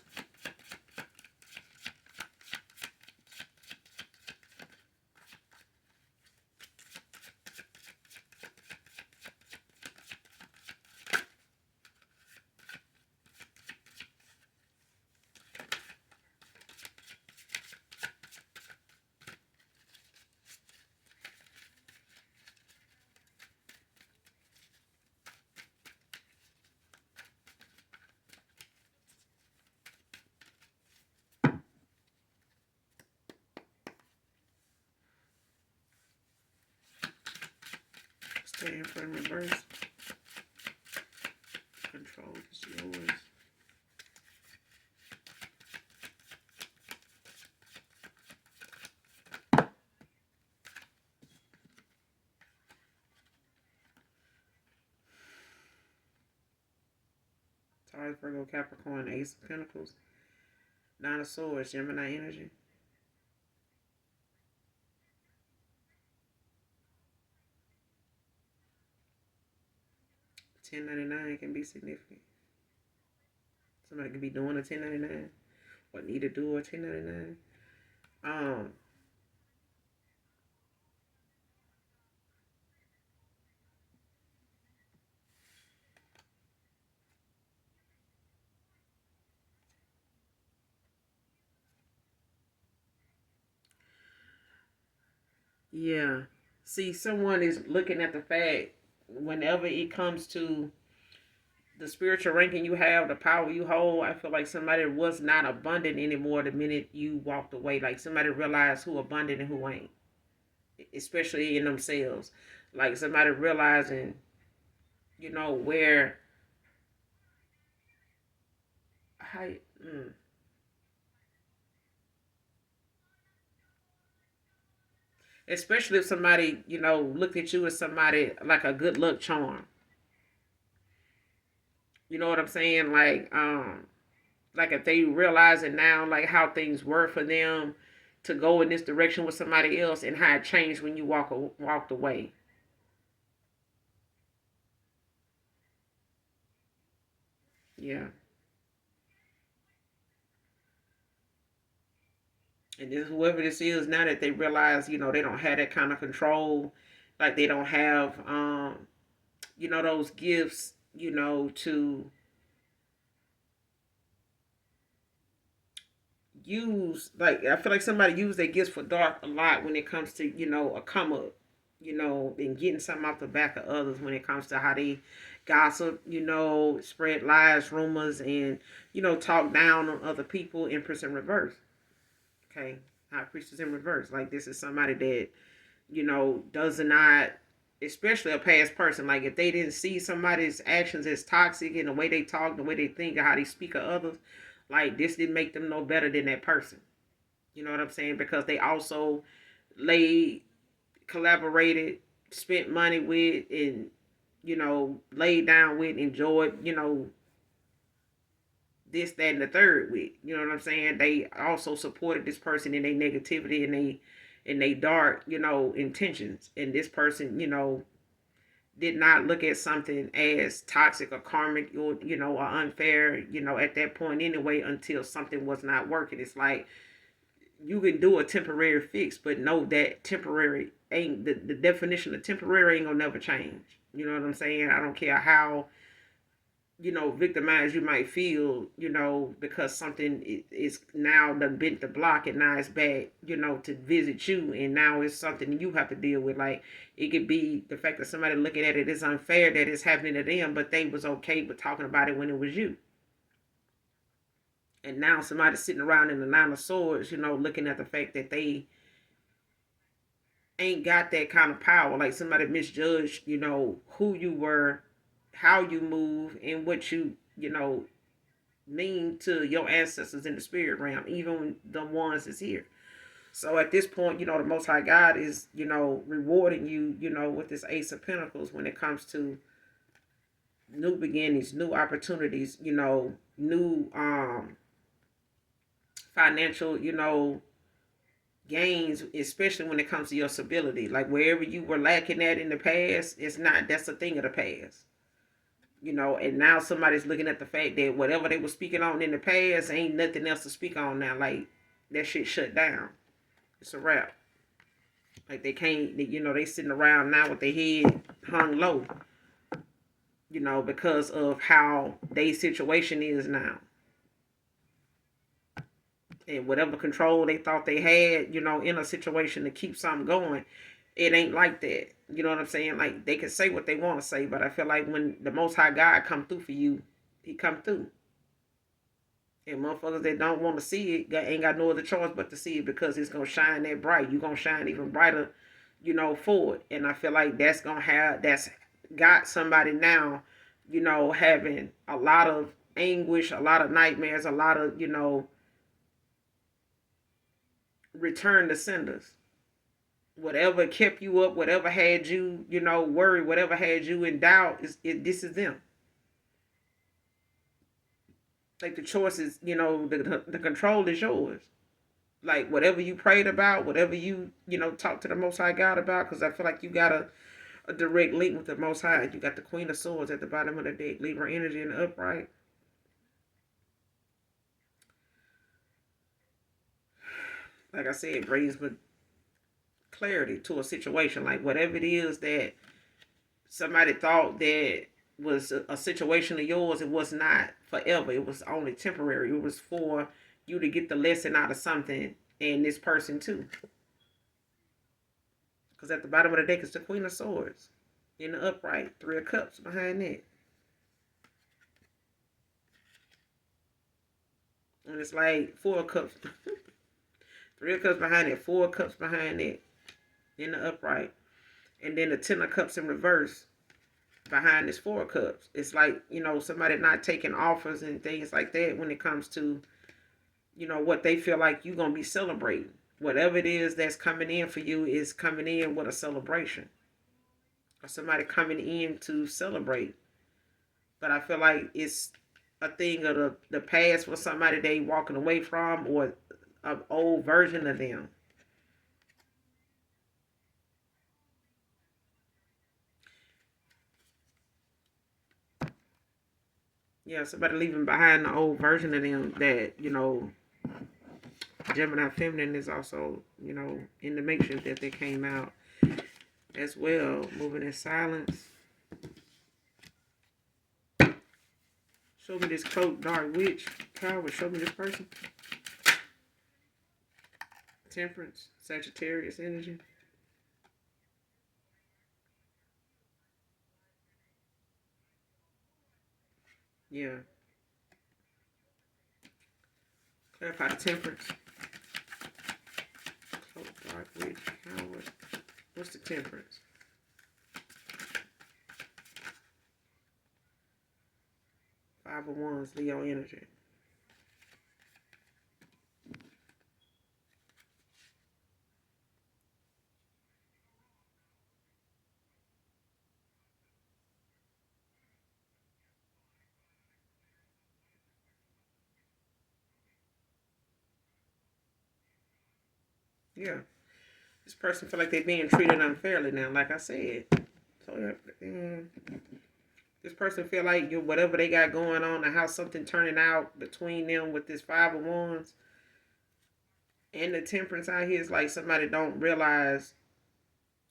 What's the emperor in reverse? Control is yours. Taurus, Virgo, Capricorn, Ace of Pentacles, Nine of Swords, Gemini energy. 1099 can be significant. Somebody could be doing a 1099 or need to do a 1099. Um, yeah. See, someone is looking at the fact whenever it comes to the spiritual ranking you have, the power you hold, I feel like somebody was not abundant anymore the minute you walked away. Like somebody realized who abundant and who ain't, especially in themselves. Like somebody realizing, where, how, especially if somebody, looked at you as somebody like a good luck charm. You know what I'm saying? Like if they realize it now, like how things were for them to go in this direction with somebody else, and how it changed when you walked away. Yeah, and this whoever this is now that they realize, they don't have that kind of control, like they don't have, those gifts, to use. Like I feel like somebody use their gifts for dark a lot when it comes to, a come up, and getting something off the back of others when it comes to how they gossip, spread lies, rumors, and talk down on other people. Empress in reverse. Okay, high priestess in reverse. Like this is somebody that does not, especially a past person. Like if they didn't see somebody's actions as toxic in the way they talk, the way they think, or how they speak of others, like this didn't make them no better than that person. You know what I'm saying? Because they also laid, collaborated, spent money with, and laid down with, enjoyed, this, that, and the third with. You know what I'm saying? They also supported this person in their negativity and they dark, intentions. And this person, did not look at something as toxic or karmic or or unfair, at that point anyway, until something was not working. It's like you can do a temporary fix, but know that temporary ain't the definition of temporary ain't gonna never change. You know what I'm saying? I don't care how victimized you might feel, because something is now done bent the block and now it's back, to visit you, and now it's something you have to deal with. Like it could be the fact that somebody looking at it is unfair that it's happening to them, but they was okay with talking about it when it was you. And now somebody sitting around in the nine of swords, looking at the fact that they ain't got that kind of power. Like somebody misjudged, who you were, how you move, and what you mean to your ancestors in the spirit realm, even the ones that's here. So at this point, the Most High God is, rewarding you, with this Ace of Pentacles when it comes to new beginnings, new opportunities, new financial, gains, especially when it comes to your stability. Like wherever you were lacking at in the past, it's not, that's a thing of the past. And now somebody's looking at the fact that whatever they were speaking on in the past ain't nothing else to speak on now. Like that shit shut down. It's a wrap. Like they can't, they sitting around now with their head hung low, because of how their situation is now. And whatever control they thought they had, in a situation to keep something going, it ain't like that. You know what I'm saying? Like they can say what they want to say, but I feel like when the Most High God come through for you, He come through. And motherfuckers that don't want to see it ain't got no other choice but to see it, because it's gonna shine that bright. You gonna shine even brighter, for it. And I feel like that's got somebody now, having a lot of anguish, a lot of nightmares, a lot of return to senders. Whatever kept you up, whatever had you, worried, whatever had you in doubt, this is them. Like the choice is, the control is yours. Like whatever you prayed about, whatever you talk to the Most High God about, because I feel like you got a direct link with the Most High. You got the Queen of Swords at the bottom of the deck, Libra energy in the upright. Like I said, it brings with clarity to a situation. Like whatever it is that somebody thought that was a situation of yours, it was not forever. It was only temporary. It was for you to get the lesson out of something, and this person too. Because at the bottom of the deck is the Queen of Swords in the upright, Three of Cups behind that. And it's like 4 cups, 3 cups behind it, 4 cups behind it in the upright. And then the 10 of cups in reverse behind this 4 cups. It's like, somebody not taking offers and things like that when it comes to, what they feel like you're going to be celebrating. Whatever it is that's coming in for you is coming in with a celebration. Or somebody coming in to celebrate. But I feel like it's a thing of the past for somebody they walking away from, or an old version of them. Yeah, somebody leaving behind the old version of them that, Gemini feminine is also, in the matrix that they came out as well, moving in silence. Show me this cloaked dark witch. Coward, show me this person. Temperance, Sagittarius energy. Yeah. Clarify the temperance. Cloaked dark witch, coward. What's the temperance? Five of Wands, Leo energy. Yeah. This person feel like they're being treated unfairly now, like I said. So this person feel like whatever they got going on and how something turning out between them with this Five of Wands and the temperance out here is like somebody don't realize,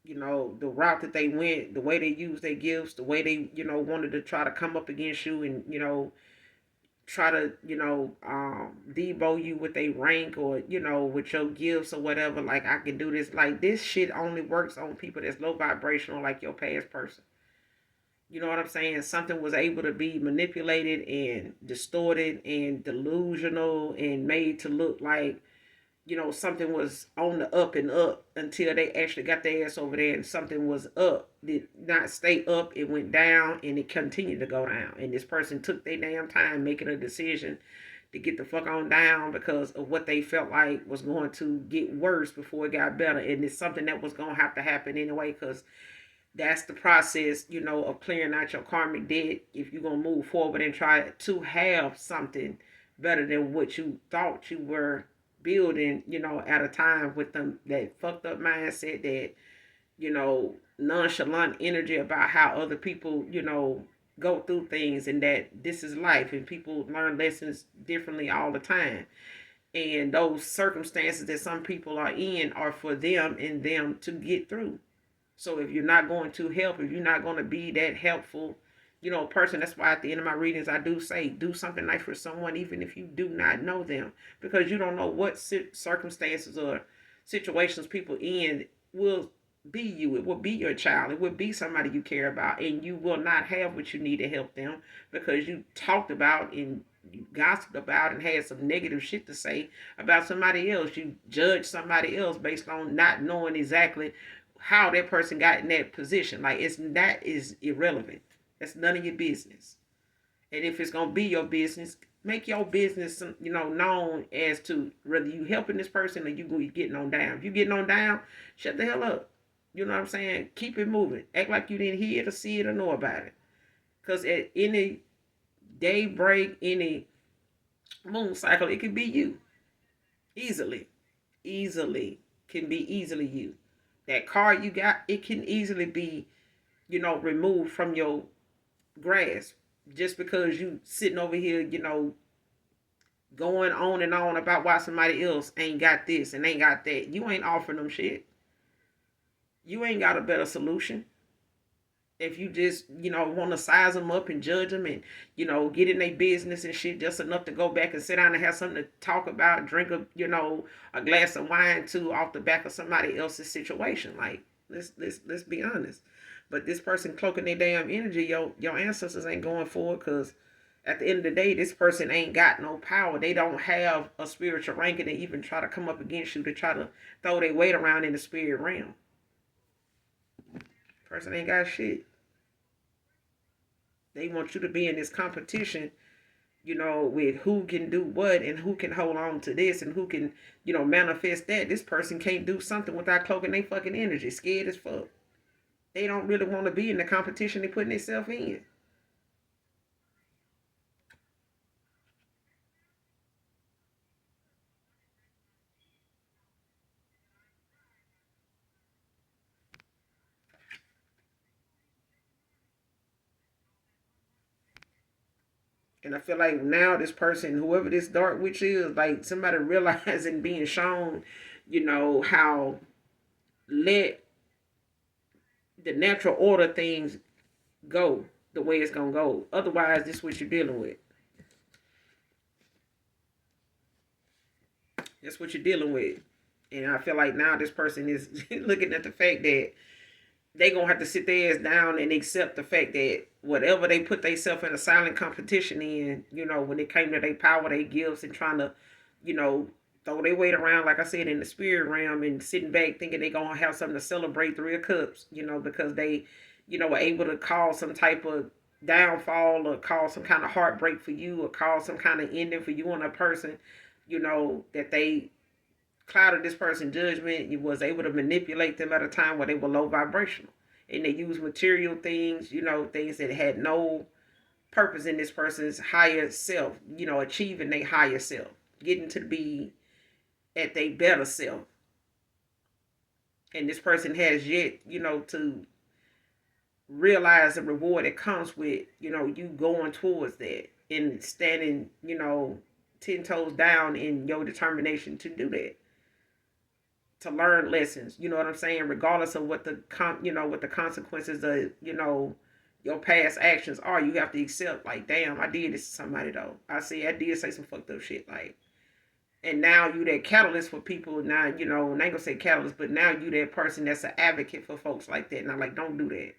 the route that they went, the way they used their gifts, the way they, wanted to try to come up against you and, try to, debo you with a rank or, with your gifts or whatever. Like, I can do this. Like, this shit only works on people that's low vibrational, like your past person. You know what I'm saying? Something was able to be manipulated and distorted and delusional and made to look like, something was on the up and up until they actually got their ass over there and something was up. Did not stay up, it went down and it continued to go down. And this person took their damn time making a decision to get the fuck on down because of what they felt like was going to get worse before it got better. And it's something that was going to have to happen anyway because that's the process, of clearing out your karmic debt if you're going to move forward and try to have something better than what you thought you were building, at a time with them that fucked up mindset, that, nonchalant energy about how other people, go through things and that this is life and people learn lessons differently all the time. And those circumstances that some people are in are for them and them to get through. So if you're not going to help, if you're not going to be that helpful, person, that's why at the end of my readings, I do say, do something nice for someone, even if you do not know them, because you don't know what circumstances or situations people in will be you. It will be your child. It will be somebody you care about, and you will not have what you need to help them because you talked about and you gossiped about and had some negative shit to say about somebody else. You judge somebody else based on not knowing exactly how that person got in that position. Like, that is irrelevant. That's none of your business. And if it's gonna be your business, make your business, known as to whether you helping this person or you getting on down. If you getting on down, shut the hell up. You know what I'm saying? Keep it moving. Act like you didn't hear it or see it or know about it. Because at any day break, any moon cycle, it can be you. Easily. Easily. Can be easily you. That car you got, it can easily be, removed from your grasp just because you sitting over here, going on and on about why somebody else ain't got this and ain't got that. You ain't offering them shit. You ain't got a better solution. If you just, want to size them up and judge them and, get in their business and shit just enough to go back and sit down and have something to talk about, drink a glass of wine too off the back of somebody else's situation. Like, let's be honest. But this person cloaking their damn energy, your ancestors ain't going for it because At the end of the day, this person ain't got no power. They don't have a spiritual ranking to even try to come up against you to try to throw their weight around in the spirit realm. Person ain't got shit. They want you to be in this competition, with who can do what and who can hold on to this and who can, manifest that. This person can't do something without cloaking their fucking energy. Scared as fuck. They don't really want to be in the competition they're putting themselves in. And I feel like now this person, whoever this dark witch is, like somebody realizing, being shown, how let the natural order things go the way it's gonna go. Otherwise, this is what you're dealing with. That's what you're dealing with. And I feel like now this person is looking at the fact that they gonna have to sit their ass down and accept the fact that whatever they put themselves in a silent competition in, when it came to their power, their gifts, and trying to, you know, throw their weight around, like I said, in the spirit realm, and sitting back thinking they gonna have something to celebrate Three of Cups, because they, were able to cause some type of downfall or cause some kind of heartbreak for you or cause some kind of ending for you and a person, that they clouded this person's judgment. You was able to manipulate them at a time where they were low vibrational, and they used material things, things that had no purpose in this person's higher self, achieving their higher self, getting to be at their better self. And this person has yet, to realize the reward that comes with, you going towards that and standing, 10 toes down in your determination to do that, to learn lessons. You know what I'm saying? Regardless of what what the consequences of, your past actions are, you have to accept, like, damn, I did this to somebody though. I did say some fucked up shit, like, and now you that catalyst for people. Now, and I ain't gonna say catalyst, but now you that person that's an advocate for folks like that. And I'm like, don't do that.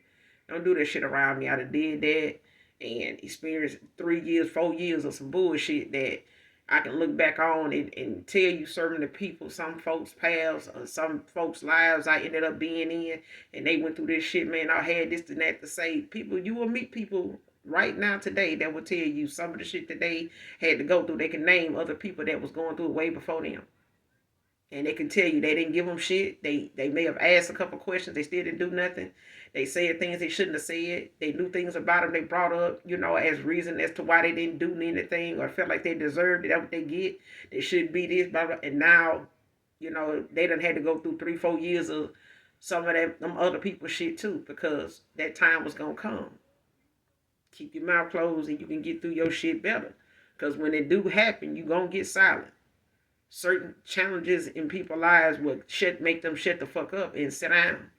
Don't do that shit around me. I done did that and experienced 3 years, 4 years of some bullshit that I can look back on and tell you certain the people, some folks' paths, or some folks' lives I ended up being in, and they went through this shit, man. I had this and that to say. People, you will meet people right now today that will tell you some of the shit that they had to go through. They can name other people that was going through it way before them. And they can tell you they didn't give them shit. They may have asked a couple questions. They still didn't do nothing. They said things they shouldn't have said. They knew things about them they brought up, as reason as to why they didn't do anything or felt like they deserved it. That's what they get. They should be this, blah, blah. And now, they done had to go through 3, 4 years of some of them other people's shit too, because that time was going to come. Keep your mouth closed and you can get through your shit better. Because when it do happen, you going to get silent. Certain challenges in people's lives will make them shut the fuck up and sit down,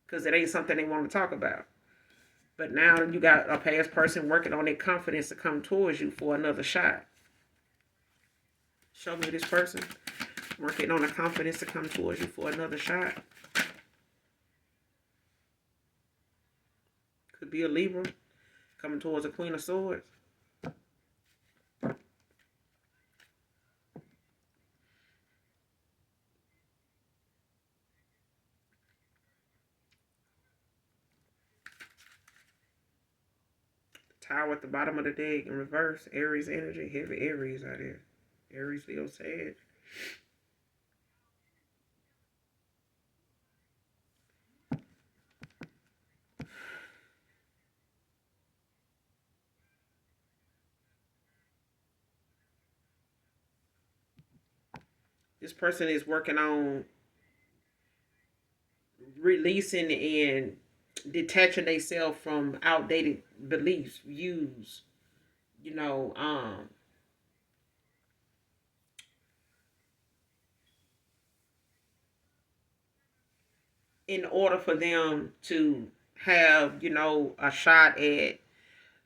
because it ain't something they want to talk about. But now you got a past person working on their confidence to come towards you for another shot. Show me this person working on the confidence to come towards you for another shot. Could be a Libra coming towards a Queen of Swords. Tower at the bottom of the deck in reverse. Aries energy. Heavy Aries out there. Aries, Leo, Sag. This person is working on releasing and detaching themselves from outdated beliefs, views, you know, um, in order for them to have, a shot at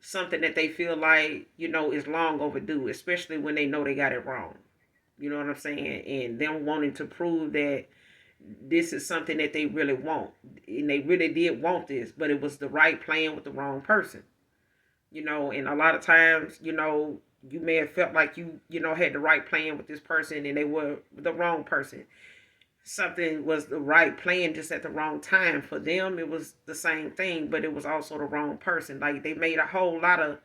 something that they feel like, is long overdue, especially when they know they got it wrong. You know what I'm saying? And them wanting to prove that this is something that they really want. And they really did want this, but it was the right plan with the wrong person. And a lot of times, you may have felt like you had the right plan with this person and they were the wrong person. Something was the right plan just at the wrong time. For them, it was the same thing, but it was also the wrong person. Like they made a whole lot of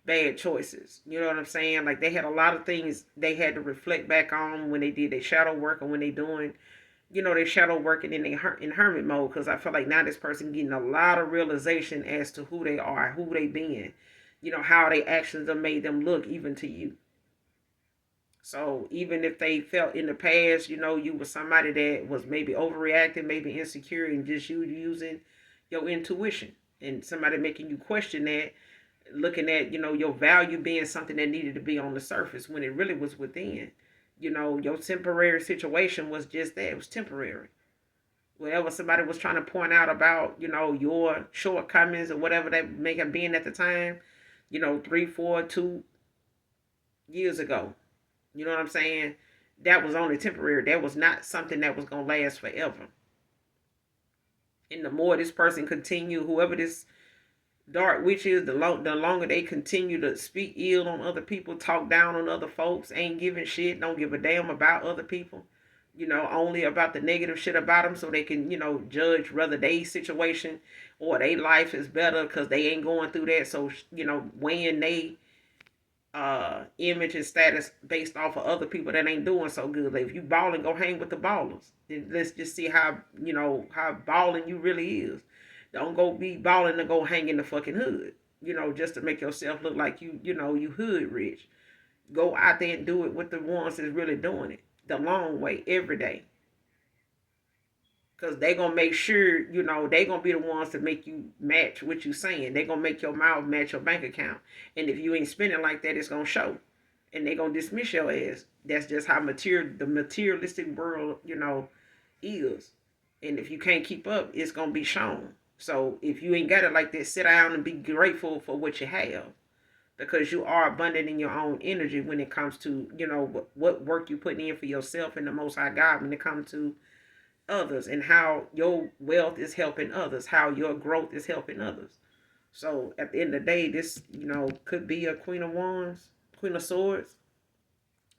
bad choices. You know what I'm saying? Like they had a lot of things they had to reflect back on when they did their shadow work or when they doing, they shadow working in hermit mode. Because I feel like now this person getting a lot of realization as to who they are, who they been, how their actions have made them look even to you. So even if they felt in the past, you were somebody that was maybe overreacting, maybe insecure, and just you using your intuition, and somebody making you question that, looking at your value being something that needed to be on the surface when it really was within. Your temporary situation was just that. It was temporary. Whatever somebody was trying to point out about your shortcomings or whatever that may have been at the time, 3, 4, 2 years ago. You know what I'm saying? That was only temporary. That was not something that was gonna last forever. And the more this person continue, whoever this dark witch is, the longer they continue to speak ill on other people, talk down on other folks, ain't giving shit, don't give a damn about other people. Only about the negative shit about them, so they can judge whether they situation or they life is better because they ain't going through that. So weighing they image and status based off of other people that ain't doing so good. Like if you balling, go hang with the ballers. Then let's just see how balling you really is. Don't go be balling to go hang in the fucking hood. Just to make yourself look like you hood rich. Go out there and do it with the ones that's really doing it the long way every day. Cause they gonna make sure, they gonna be the ones to make you match what you saying. They gonna make your mouth match your bank account. And if you ain't spending like that, it's gonna show. And they gonna dismiss your ass. That's just how the materialistic world, is. And if you can't keep up, it's gonna be shown. So if you ain't got it like that, sit down and be grateful for what you have. Because you are abundant in your own energy when it comes to, what work you putting in for yourself and the most high God when it comes to others and how your wealth is helping others, how your growth is helping others. So at the end of the day, this, could be a Queen of Wands, Queen of Swords.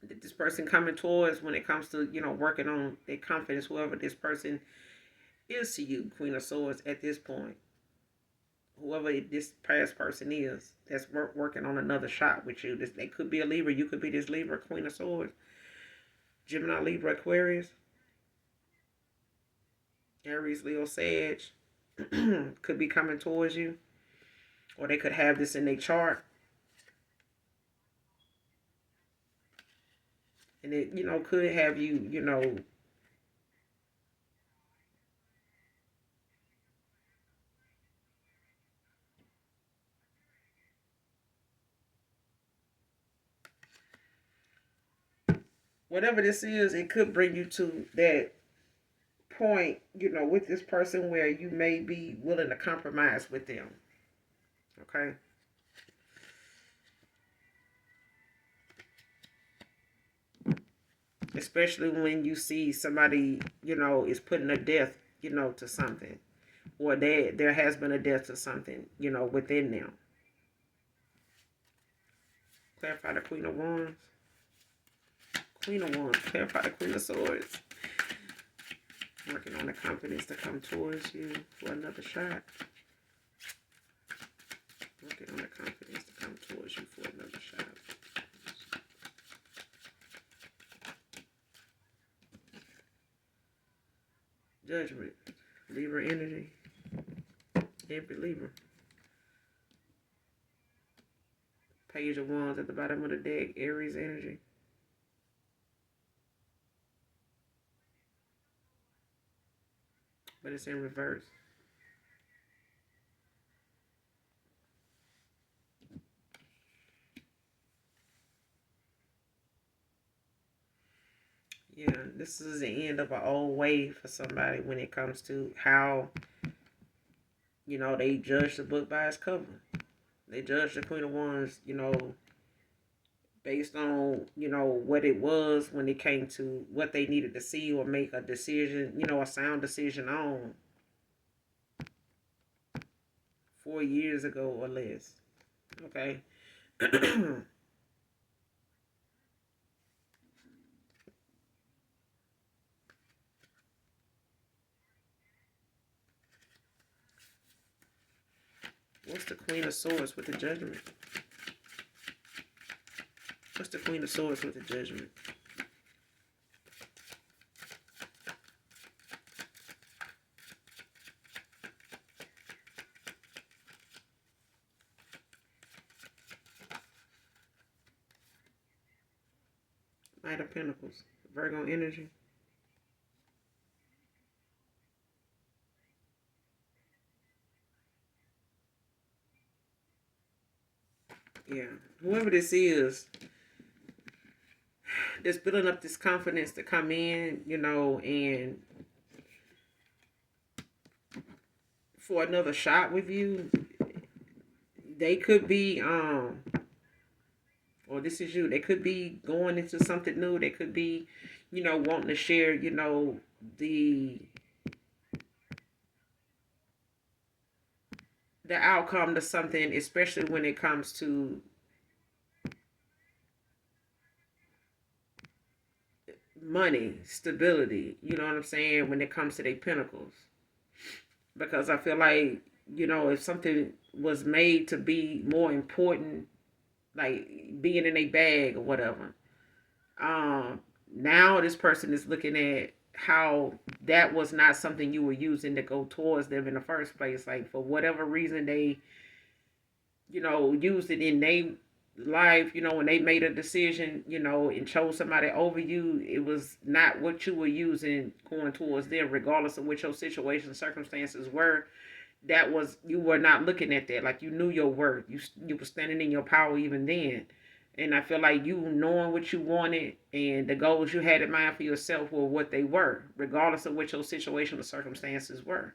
That this person coming towards when it comes to, working on their confidence, whoever this person is to you, Queen of Swords, at this point. Whoever this past person is that's working on another shot with you. They could be a Libra. You could be this Libra, Queen of Swords. Gemini, Libra, Aquarius. Aries, Leo, Sag could be coming towards you, or they could have this in their chart, and it could have you whatever this is, it could bring you to that point, with this person where you may be willing to compromise with them. Okay. Especially when you see somebody, is putting a death, to something. Or there has been a death to something, within them. Clarify the Queen of Wands. Queen of Wands. Clarify the Queen of Swords. Working on the confidence to come towards you for another shot. Working on the confidence to come towards you for another shot. Judgment. Libra energy. Every Libra. Page of Wands at the bottom of the deck. Aries energy. But it's in reverse. Yeah, this is the end of an old way for somebody when it comes to how, they judge the book by its cover. They judge the Queen of Wands, based on, what it was when it came to what they needed to see or make a decision, a sound decision on 4 years ago or less. Okay. What's the Queen of Swords with the Judgment? What's the Queen of Swords with the Judgment? Knight of Pentacles. Virgo energy. Yeah. Whoever this is, just building up this confidence to come in, and for another shot with you, they could be or this is you, they could be going into something new. They could be, wanting to share, the outcome to something, especially when it comes to money, stability, you know what I'm saying, when it comes to their pinnacles. Because I feel like, if something was made to be more important, like being in a bag or whatever, um, now this person is looking at how that was not something you were using to go towards them in the first place. Like for whatever reason they, used it in their life, when they made a decision, and chose somebody over you, it was not what you were using going towards them, regardless of what your situation circumstances were. That was, you were not looking at that. Like you knew your worth. You were standing in your power even then. And I feel like you knowing what you wanted and the goals you had in mind for yourself were what they were, regardless of what your situation or circumstances were.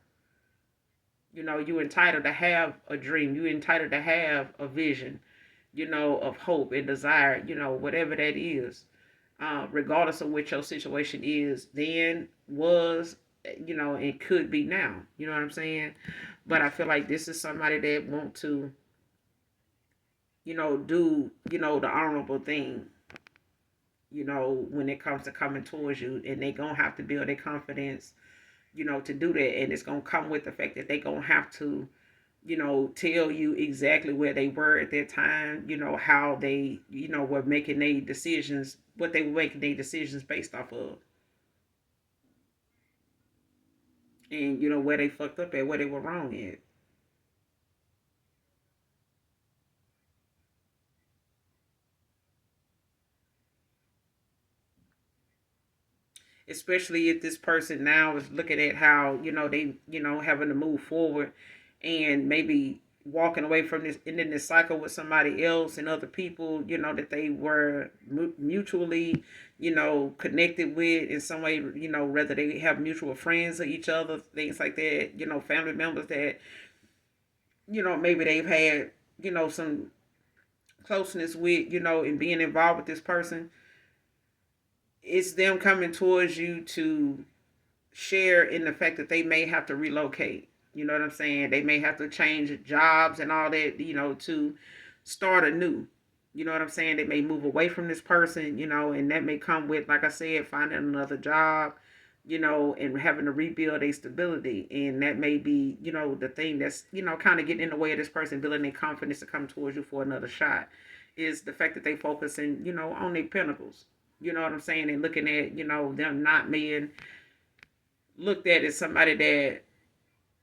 You entitled to have a dream. You entitled to have a vision, of hope and desire, whatever that is. Regardless of what your situation is, then was, and could be now. You know what I'm saying? But I feel like this is somebody that want to, do, the honorable thing, when it comes to coming towards you, and they gonna have to build their confidence, to do that. And it's gonna come with the fact that they gonna have to, tell you exactly where they were at that time, how they, were making their decisions, what they were making their decisions based off of, and where they fucked up at, where they were wrong at. Especially if this person now is looking at how, they, having to move forward and maybe walking away from this, ending this cycle with somebody else and other people, that they were mutually, connected with in some way, whether they have mutual friends of each other, things like that, family members that, maybe they've had, some closeness with, and being involved with this person. It's them coming towards you to share in the fact that they may have to relocate. You know what I'm saying? They may have to change jobs and all that, to start anew. You know what I'm saying? They may move away from this person, and that may come with, like I said, finding another job, and having to rebuild a stability. And that may be, the thing that's, kind of getting in the way of this person building their confidence to come towards you for another shot, is the fact that they focusing, on their pinnacles. You know what I'm saying? And looking at, them not being looked at as somebody that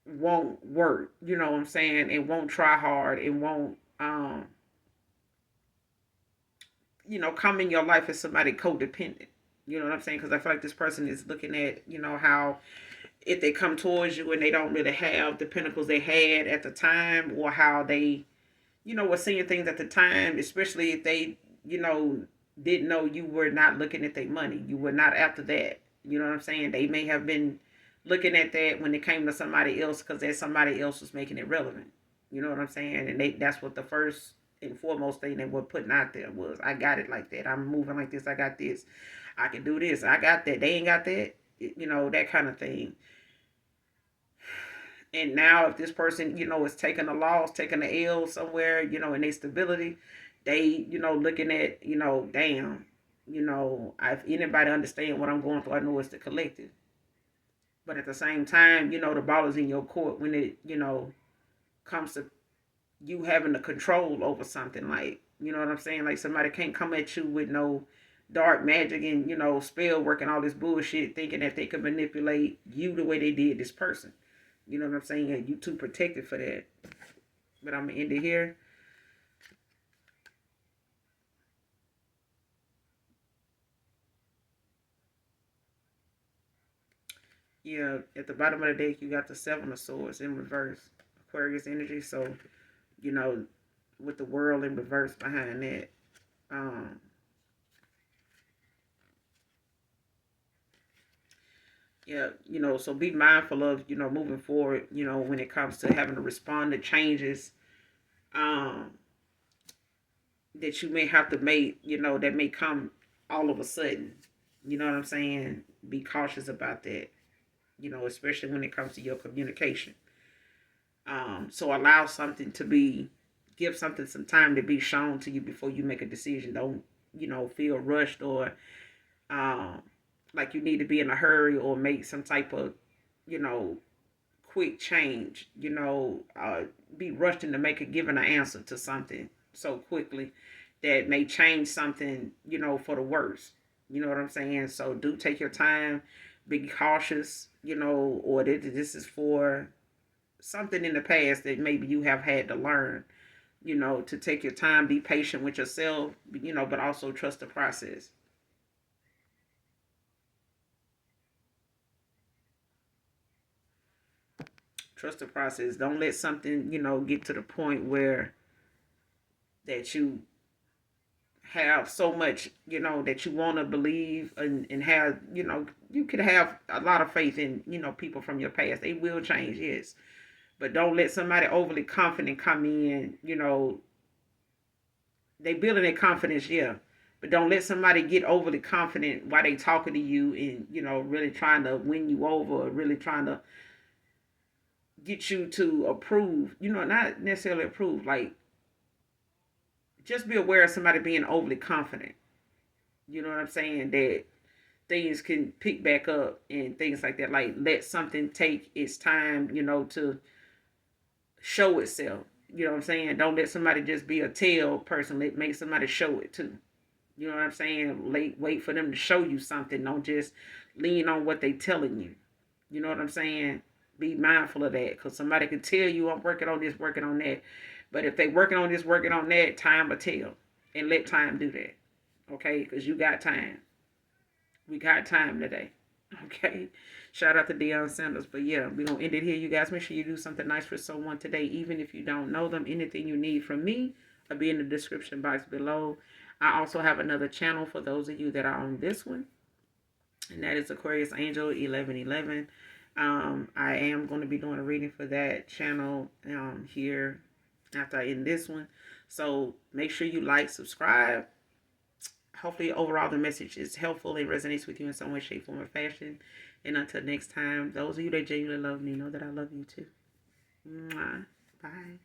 won't work, what I'm saying, and won't try hard and won't, come in your life as somebody codependent. You know what I'm saying? Because I feel like this person is looking at, how if they come towards you and they don't really have the pinnacles they had at the time, or how they, were seeing things at the time, especially if they, didn't know you were not looking at their money. You were not after that. You know what I'm saying? They may have been looking at that when it came to somebody else because that somebody else was making it relevant. You know what I'm saying? And that's what the first and foremost thing they were putting out there was, I got it like that. I'm moving like this. I got this. I can do this. I got that. They ain't got that. That kind of thing. And now if this person, is taking a loss, taking a L somewhere, in their stability, they, looking at, damn, if anybody understand what I'm going through, I know it's the collective. But at the same time, the ball is in your court when it, comes to you having the control over something. Like, you know what I'm saying? Like, somebody can't come at you with no dark magic and, spell work and all this bullshit thinking that they can manipulate you the way they did this person. You know what I'm saying? And you too protected for that. But I'm going to end it here. Yeah, at the bottom of the deck, you got the Seven of Swords in reverse. Aquarius energy. So, you know, with the world in reverse behind that. Um, yeah, so be mindful of, moving forward, when it comes to having to respond to changes um, that you may have to make, that may come all of a sudden. You know what I'm saying? Be cautious about that, especially when it comes to your communication. So allow something to be, give something some time to be shown to you before you make a decision. Don't, feel rushed or um, like you need to be in a hurry or make some type of, you know, quick change, be rushed into giving an answer to something so quickly that may change something, for the worse. You know what I'm saying? So do take your time, be cautious, or this is for something in the past that maybe you have had to learn, to take your time, be patient with yourself, but also trust the process. Trust the process. Don't let something, get to the point where that you have so much, that you want to believe and have, you could have a lot of faith in, people from your past. They will change, yes. But don't let somebody overly confident come in, they building their confidence, yeah. But don't let somebody get overly confident while they talking to you and, really trying to win you over, or really trying to get you to approve, not necessarily approve, like just be aware of somebody being overly confident. You know what I'm saying? That things can pick back up and things like that. Like let something take its time, to show itself. You know what I'm saying? Don't let somebody just be a tell person. Make somebody show it too. You know what I'm saying? Wait for them to show you something. Don't just lean on what they telling you. You know what I'm saying? Be mindful of that because somebody can tell you I'm working on this, working on that. But if they working on this, working on that, time will tell. And let time do that. Okay? Because you got time. We got time today. Okay? Shout out to Deion Sanders. But yeah, we're going to end it here. You guys make sure you do something nice for someone today. Even if you don't know them, anything you need from me will be in the description box below. I also have another channel for those of you that are on this one. And that is Aquarius Angel 1111. I am going to be doing a reading for that channel here after I end this one. So make sure you like, subscribe. Hopefully, overall, the message is helpful and resonates with you in some way, shape, form, or fashion. And until next time, those of you that genuinely love me know that I love you too. Mwah. Bye.